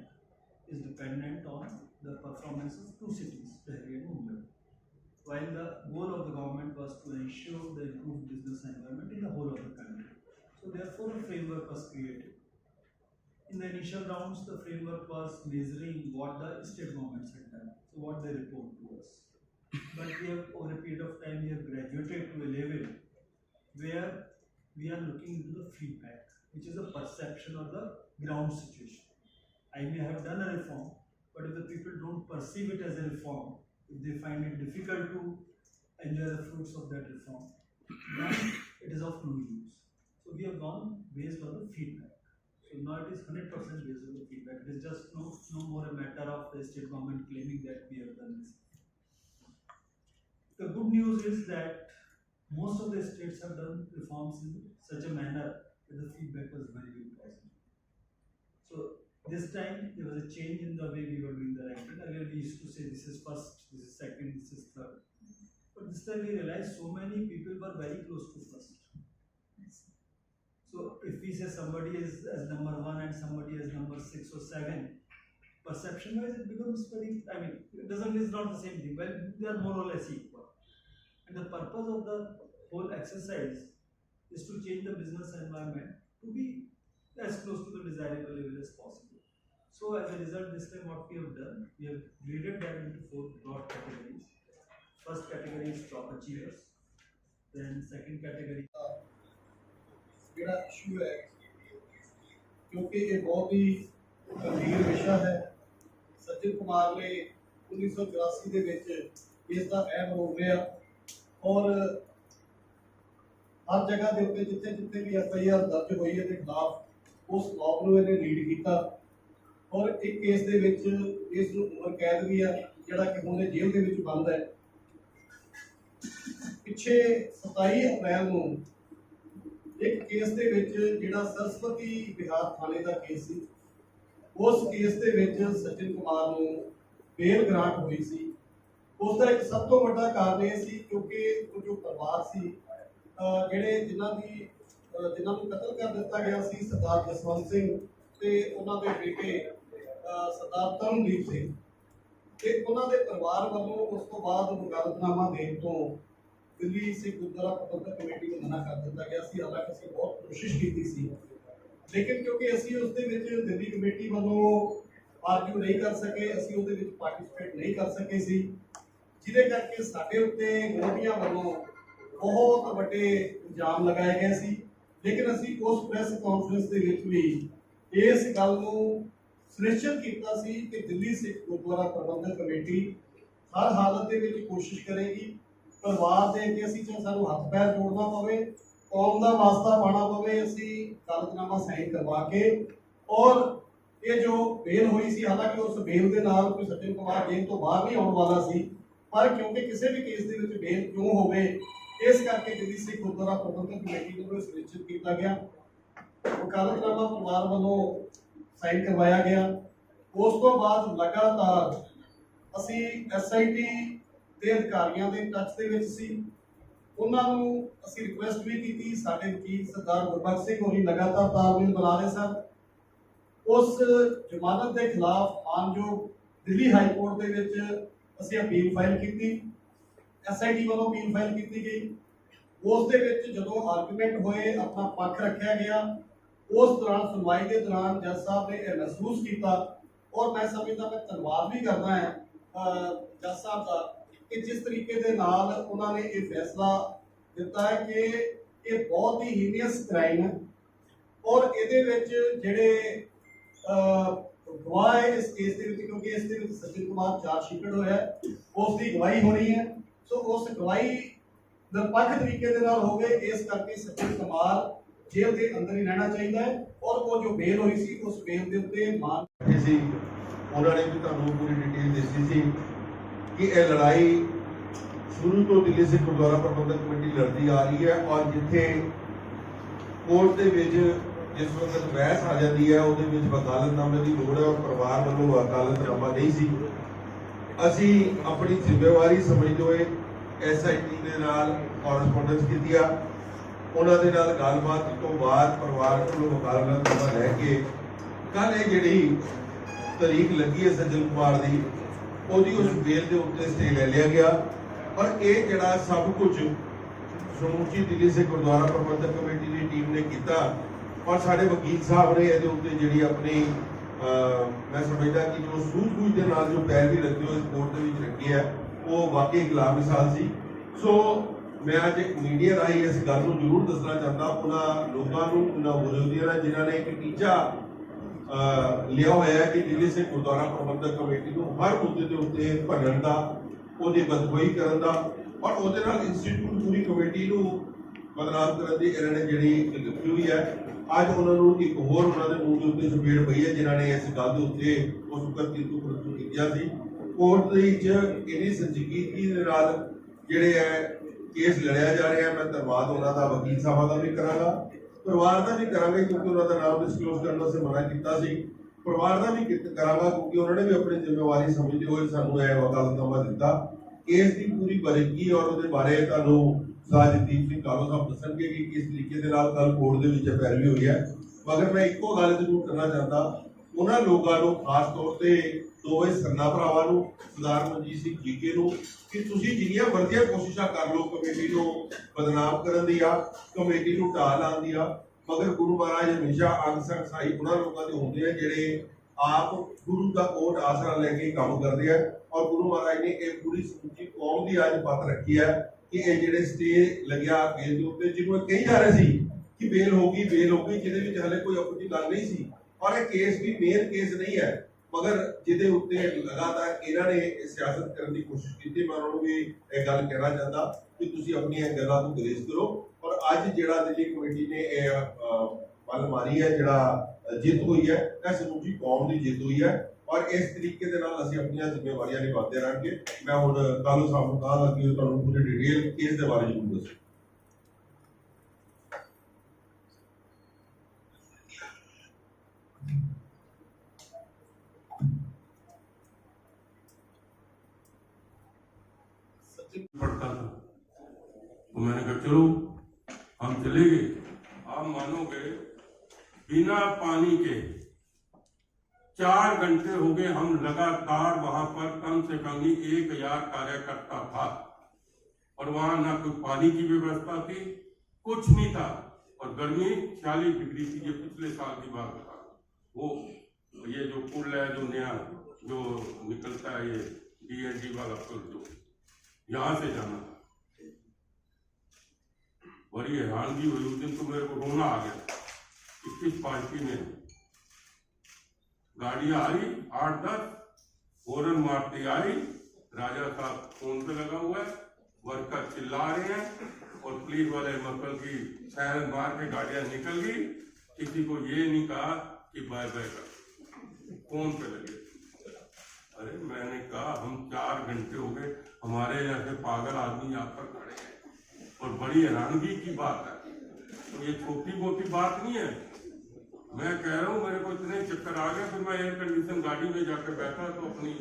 is dependent on the performance of 2 cities, Delhi and Mumbai. While the goal of the government was to ensure the improved business environment in the whole of the country. So therefore a framework was created. In the initial rounds, the framework was measuring what the state governments had done, so what they report to us. But we have, over a period of time, we have graduated to a level where we are looking into the feedback, which is a perception of the ground situation. I may have done a reform, but if the people don't perceive it as a reform, if they find it difficult to enjoy the fruits of that reform, then it is of no use. So we have gone based on the feedback. So now it is 100% based on the feedback. It is just no more a matter of the state government claiming that we have done this. The good news is that most of the states have done reforms in such a manner that the feedback was very, very positive. So this time there was a change in the way we were doing the ranking. Earlier we used to say this is first, this is second, this is third. But this time we realized so many people were very close to first. So if we say somebody is as number 1 and somebody is number 6 or 7, perception wise it becomes very, it's not the same thing. Well, they are more or less equal. And the purpose of the whole exercise is to change the business environment to be as close to the desirable level as possible. So as a result, this time what we have done, we have graded them into 4 broad categories. First category is top achievers. Then second category. There are issue क्योंकि ये बहुत ही गंभीर विषय है। सज्जन कुमार ने 1984 ਦੇ ਵਿੱਚ ਇਸ ਦਾ ਅਹਿਮ ਰੋਲ ਰਿਹਾ ਔਰ हर जगह के उत्ते जिथे जिथे भी FIR दर्ज हुई है खिलाफ उस लॉक को इन्हें लीड किया और एक केस के इस उम्र कैद भी है जोड़ा कि हुण जेल के बंद है। पिछे 27 अप्रैल को एक केस के जोड़ा सरस्वती बिहार थाने का केस सी उस केस के सज्जन कुमार को बेल ग्रांट हुई सी। उसका एक सब तो बड़ा कारण यह सी क्योंकि जो परिवार सी जिन्हों कतल कर दिता गया सी सरदार जसवंत सिंह ते उन्होंने बेटे सरदार तरनदीप सिंह ते उन्होंने परिवार वालों उस तो बाद वकालतनामा देने तो दिल्ली सिख गुरुद्वारा प्रबंधक कमेटी को मना कर दिता गया सी। हालांकि असीं बहुत कोशिश की सी लेकिन क्योंकि असीं उस दिल्ली कमेटी वालों आर्ग्यू नहीं कर सके, असीं उहदे विच पार्टिसिपेट नहीं कर सके सी, जिहदे करके साडे उत्ते विरोधियां वालों बहुत बड़े इल्जाम लगाए गए सी। लेकिन असी उस प्रेस कॉन्फ्रेंस के भी इस गल को सुनिश्चित किया सी कि दिल्ली सिख गुरुद्वारा प्रबंधक कमेटी हर हालत के कोशिश करेगी परिवार के अगे असी चाहे सानू हथ पैर जोड़ना पवे, कौम का वास्ता पाना पवे, असी कागजनामा साइन करवा के और ये जो बेल हुई सी हालांकि उस बेल के नाल कोई सज्जन कुमार जेल तो बाहर नहीं आने वाला सी पर क्योंकि किसी भी केस के बेल क्यों होवे इस करके दिल्ली सिख गुरुद्वारा प्रबंधक कमेटी को सुनिश्चित किया गया। वकालतनामा परिवार वालों साइन करवाया गया। उस तो बाद लगातार असी SIT के अधिकारियों के टच के सी, उन्होंने असी रिक्वेस्ट भी की। साडे वकील सरदार गुरबख्श सिंह होरी लगातार तालमेल बना रहे सन। उस जमानत के खिलाफ मानयोग दिल्ली हाई कोर्ट के असी अपील फाइल की, SIT वालों अपील फाइल की गई। उस जो आर्गूमेंट हुए अपना पक्ष रखा गया। उस दौरान सुनवाई के दौरान जज साहब ने यह महसूस किया और मैं समझदा मैं धन्यवाद भी करना है जज साहब का कि जिस तरीके के नाल उन्होंने ये फैसला दिता है कि ये बहुत ही हीनियस क्राइम है और ये जेडे गवाह है इस केस के क्योंकि इस सज्जन कुमार चार्जशीटेड होया उसकी गवाही होनी है। सो उस गवाही निरपक्ष तरीके के नाल हो गए इस करके सज्जन कुमार जेल के अंदर ही रहना चाहिए है और वो जो बेल हुई सी उस बेल के उत्ते मान सी उन्होंने भी तुहानू पूरी डिटेल दसी सी कि यह लड़ाई शुरू तो दिल्ली सिख गुरुद्वारा प्रबंधक कमेटी लड़ती आ रही है और जिथे कोर्ट के जिस वक्त बहस आ जाती है वो वकालतनामे की लोड़ है और परिवार वालों वकालतनामा नहीं सी। असी अपनी जिम्मेवारी समझते हुए SIT के नाल कॉरस्पोंडेंस की, उन्होंने गलबात तो बाद परिवार को वकालतनामा लैके कल ये जी तारीख लगी है सज्जन कुमार की ओदी उस बेल के उत्ते स्टे ले लिया गया और ये जड़ा सब कुछ समूची दिल्ली सिख गुरुद्वारा प्रबंधक कमेटी की टीम ने किया और साढ़े वकील साहब ने ये जी अपनी मैं समझदा कि जो सूझबूझ के नाल जो पैरवी रखते हो इस कोर्ट के रखी है वो वाकई खिलाफ मिसाल सी। सो मैं अज एक मीडिया राही इस गल को जरूर दसना चाहता उन्होंने लोगों को उन्होंने विरोधियों ने जिन्होंने एक टीचा लिया हुआ है कि दिल्ली सिख गुरुद्वारा प्रबंधक कमेटी को हर मुद्दे के उत्ते भनन का बदगोई करन दा और वो इंस्टीट्यूट पूरी कमेटी को बदनाम करने की इन्होंने जी लिखी हुई है। अज उन्होंने एक होर उन्होंने मूँह के उत्ते चपेट पई है जिन्होंने इस गल के उत्ते उस करतूत प्रस्तुत किया सी। कोर्ट इन्नी संजीदगी जिहड़े है केस लड़िया जा रहा है। मैं धन्यवाद उन्होंने वकील साहब का भी करांगा, परिवार का भी करांगे क्योंकि उन्होंने नाम डिस्कलोज करने से मना किया सी। परिवार का भी करांगा क्योंकि उन्होंने भी अपनी जिम्मेवारी समझते हुए सानू यह वकालतनामा दिता। केस की पूरी बारीकी और उसके बारे तुहानू साजदीप सिंह कालो साहब दसणगे कि किस तरीके के नाल कल कोर्ट के विच पैरवी हुई है। मगर मैं एको गल जरूर करना चाहता उन्होंने लोगों को खास तौर पर दोवे सरना भरावां नूं सरदार मनजीत सिंह जीके नूं कि तुसीं जिन्नियां मर्जियां कोशिशां कर लो कमेटी को बदनाम करन दी आ, कमेटी को ढा लाण दी आ, मगर गुरु महाराज हमेशा अंग संग सहाई उन्हां लोकां दे हुंदे आ जिहड़े आप गुरु का ओट आसरा लेके काम करते हैं और गुरु महाराज ने एक पूरी समूची कौम की अज पत रखी है कि ये जिहड़े स्टे लग्या बेल के उत्ते जिन्होंने कही जा रहे सी कि बेल होगी जिहदे विच हले कोई अपनी गल नहीं सी और यह केस भी मेन केस नहीं है, मगर जिहदे उत्ते लगातार इन्होंने सियासत करने की कोशिश की। मैं उन्होंने भी एक गल कहना चाहता कि तुसीं अपनी गल्लां तो गुरेज करो, और अज जिहड़ा दिल्ली कमेटी ने मल मारी है, जिहड़ा जित हुई है, यह समूची कौम की जित हुई है, और इस तरीके के नाल असीं अपनी जिम्मेवारियां निभाते रहेंगे। मैं हुण कालू साहब नूं कहांगा कि तुहानूं पूरी डिटेल केस के बारे जरूर दस्सो। पड़ता था तो मैंने कहा चलो हम चले गए। आप मानोगे बिना पानी के 4 घंटे हो गए, हम लगातार वहां पर कम से कम 1000 कार्यकर्ता था, और वहां ना कोई पानी की व्यवस्था थी, कुछ नहीं था, और गर्मी 46 डिग्री थी। ये पिछले साल की बात था। वो ये जो पुल है, जो नया जो निकलता है, ये DND वाला पुल, जो यहां से जाना था, बड़ी हैरानगी हुई उस दिन तो मेरे को रोना आ गया। किस पार्टी में गाड़ियां आई 8-10 हॉर्न मारती आई, राजा साहब फोन पे लगा हुआ है, वर्कर चिल्ला रहे हैं, और पुलिस वाले मतलब की सायरन मार के गाड़ियां निकल गई। किसी को ये नहीं कहा कि बाय बाय कर, फोन पे लगे। अरे मैंने कहा हम 4 घंटे हो गए, हमारे जैसे पागल आदमी यहाँ पर खड़े हैं, और बड़ी हैरानगी की बात है। तो ये छोटी मोटी बात नहीं है। मैं कह रहा हूँ मेरे को इतने चक्कर आ गए, फिर मैं एयर कंडीशन गाड़ी में जाकर बैठा तो अपनी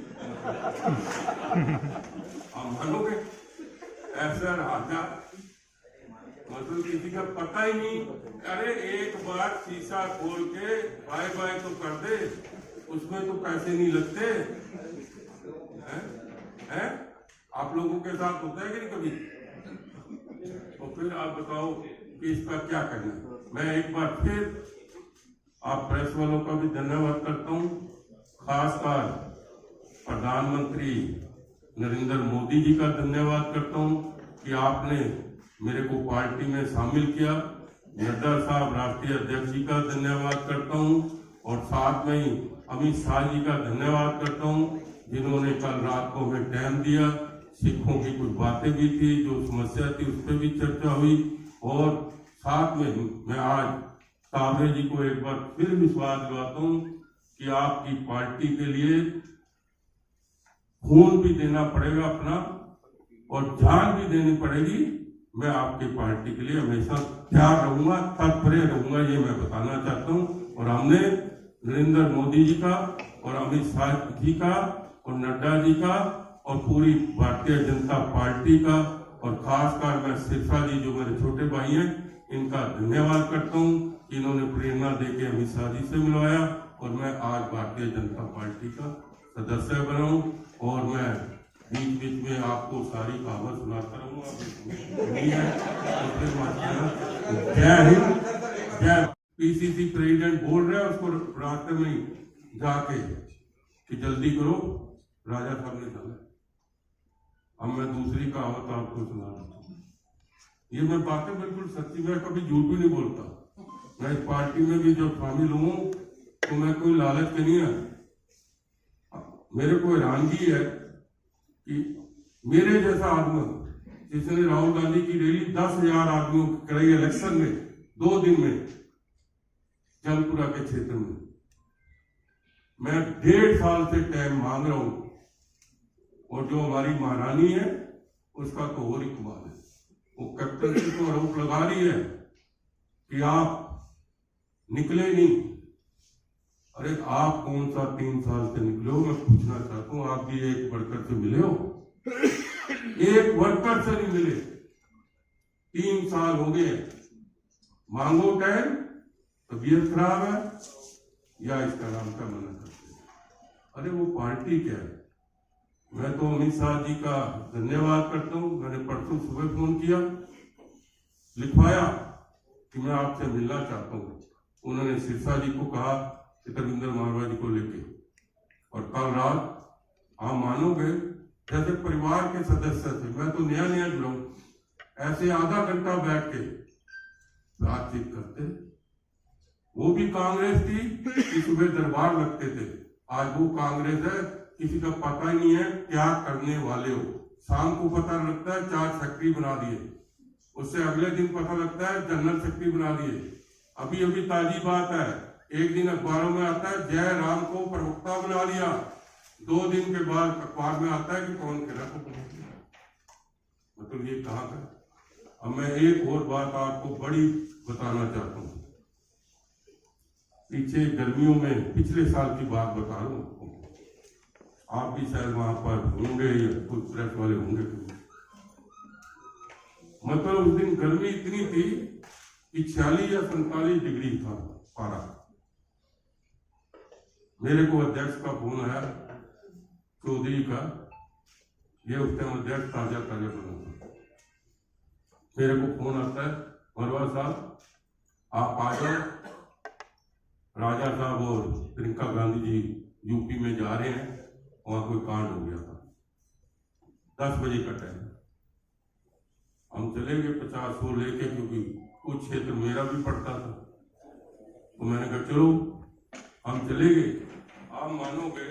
आप मानोगे ऐसा राजा, मतलब किसी का पता ही नहीं। अरे एक बार शीशा खोल के बाय बाय तो कर दे, उसमें तो पैसे नहीं लगते हैं? आप लोगों के साथ होता है कि नहीं कभी? तो फिर आप बताओ कि इसका क्या करना। मैं एक बार फिर आप प्रेस वालों का भी धन्यवाद करता हूँ, खासकर प्रधानमंत्री नरेंद्र मोदी जी का धन्यवाद करता हूँ कि आपने मेरे को पार्टी में शामिल किया। नड्डा साहब राष्ट्रीय अध्यक्ष जी का धन्यवाद करता हूँ, और साथ में ही अमित शाह जी का धन्यवाद करता हूँ, जिन्होंने कल रात को हमें टाइम दिया। सिखों की कुछ बातें भी थी, जो समस्या थी उस पर भी चर्चा हुई, और साथ में मैं आज साबरे जी को एक बार फिर विश्वास दिलाता हूँ कि आपकी पार्टी के लिए खून भी देना पड़ेगा अपना, और जान भी देनी पड़ेगी। मैं आपकी पार्टी के लिए हमेशा तैयार रहूंगा, तत्पर रहूंगा, ये मैं बताना चाहता हूँ। और हमने नरेंद्र मोदी जी का और अमित शाह जी का और नड्डा जी का और पूरी भारतीय जनता पार्टी का, और खासकर मैं सिरसा जी जो मेरे छोटे भाई हैं, इनका धन्यवाद करता हूँ। इन्होंने प्रेरणा देके अमित शाह जी से मिलवाया, और मैं आज भारतीय जनता पार्टी का सदस्य बना हूँ, और मैं बीच बीच में आपको सारी खबर सुनाता रहूंगा। जय हिंद, जय। PCC प्रेसिडेंट बोल रहे हैं, उसको रास्ते में ही जाके कि जल्दी करो, राजा साहब ने कहा। अब मैं दूसरी कहावत आपको सुना रहा हूँ। ये मैं बातें बिल्कुल सच्ची, मैं कभी झूठ भी नहीं बोलता। मैं इस पार्टी में भी जब शामिल हूँ तो मैं कोई लालच के नहीं है। मेरे को हैरानगी है कि मेरे जैसा आदमी जिसने राहुल गांधी की रैली 10,000 आदमियों की कराई इलेक्शन में 2 दिन में जमपुरा के क्षेत्र में, मैं 1.5 साल से टाइम मांग रहा हूं, और जो हमारी महारानी है उसका तो और ही कमाल है। वो कैप्टन को आरोप लगा रही है कि आप निकले नहीं। अरे आप कौन सा 3 साल से निकले हो? मैं पूछना चाहता हूँ, आप भी एक वर्कर से मिले हो? एक वर्कर से नहीं मिले, 3 साल हो गए। मांगो टाइम, तबीयत खराब है या इसका नाम का मना करते हैं। अरे वो पार्टी क्या है? मैं तो अमित शाह जी का धन्यवाद करता हूँ। मैंने परसों सुबह फोन किया, लिखवाया कि मैं आपसे मिलना चाहता हूँ। उन्होंने सिरसा जी को कहा रविंद्र मारवा जी को लेके, और कल रात आप मानोगे जैसे परिवार के सदस्य थे, मैं तो नया नया जुड़ा हूं, ऐसे आधा घंटा बैठ के बातचीत करते, वो भी कांग्रेस थी कि सुबह दरबार लगते थे, आज वो कांग्रेस है किसी का पता ही नहीं है क्या करने वाले हो। शाम को पता लगता है 4 फैक्ट्री बना दिए, उससे अगले दिन पता लगता है जनरल सेक्रेटरी बना दिए। अभी अभी ताजी बात है, एक दिन अखबारों में आता है जय राम को प्रवक्ता बना लिया, 2 दिन के बाद अखबार में आता है कि कौन करा को बना दिया। मतलब ये कहाँ का। अब मैं एक और बात आपको बड़ी बताना चाहता हूँ, पीछे गर्मियों में पिछले साल की बात बता रहा हूँ, आप भी शायद वहां पर होंगे या कुछ प्रेस वाले होंगे। मतलब उस दिन गर्मी इतनी थी कि 46 या 47 डिग्री था पारा। मेरे को अध्यक्ष का फोन आया चौधरी का, ये उस टाइम अध्यक्ष ताजा बना था। मेरे को फोन आता है मरवा साहब आप आ जाओ, राजा साहब और प्रियंका गांधी जी यूपी में जा रहे हैं, वहां कोई कांड हो गया था। 10 बजे का टाइम, हम चले गए 50 लेके, क्योंकि कुछ क्षेत्र मेरा भी पड़ता था। तो मैंने कहा चलो हम चले गए। आप मानोगे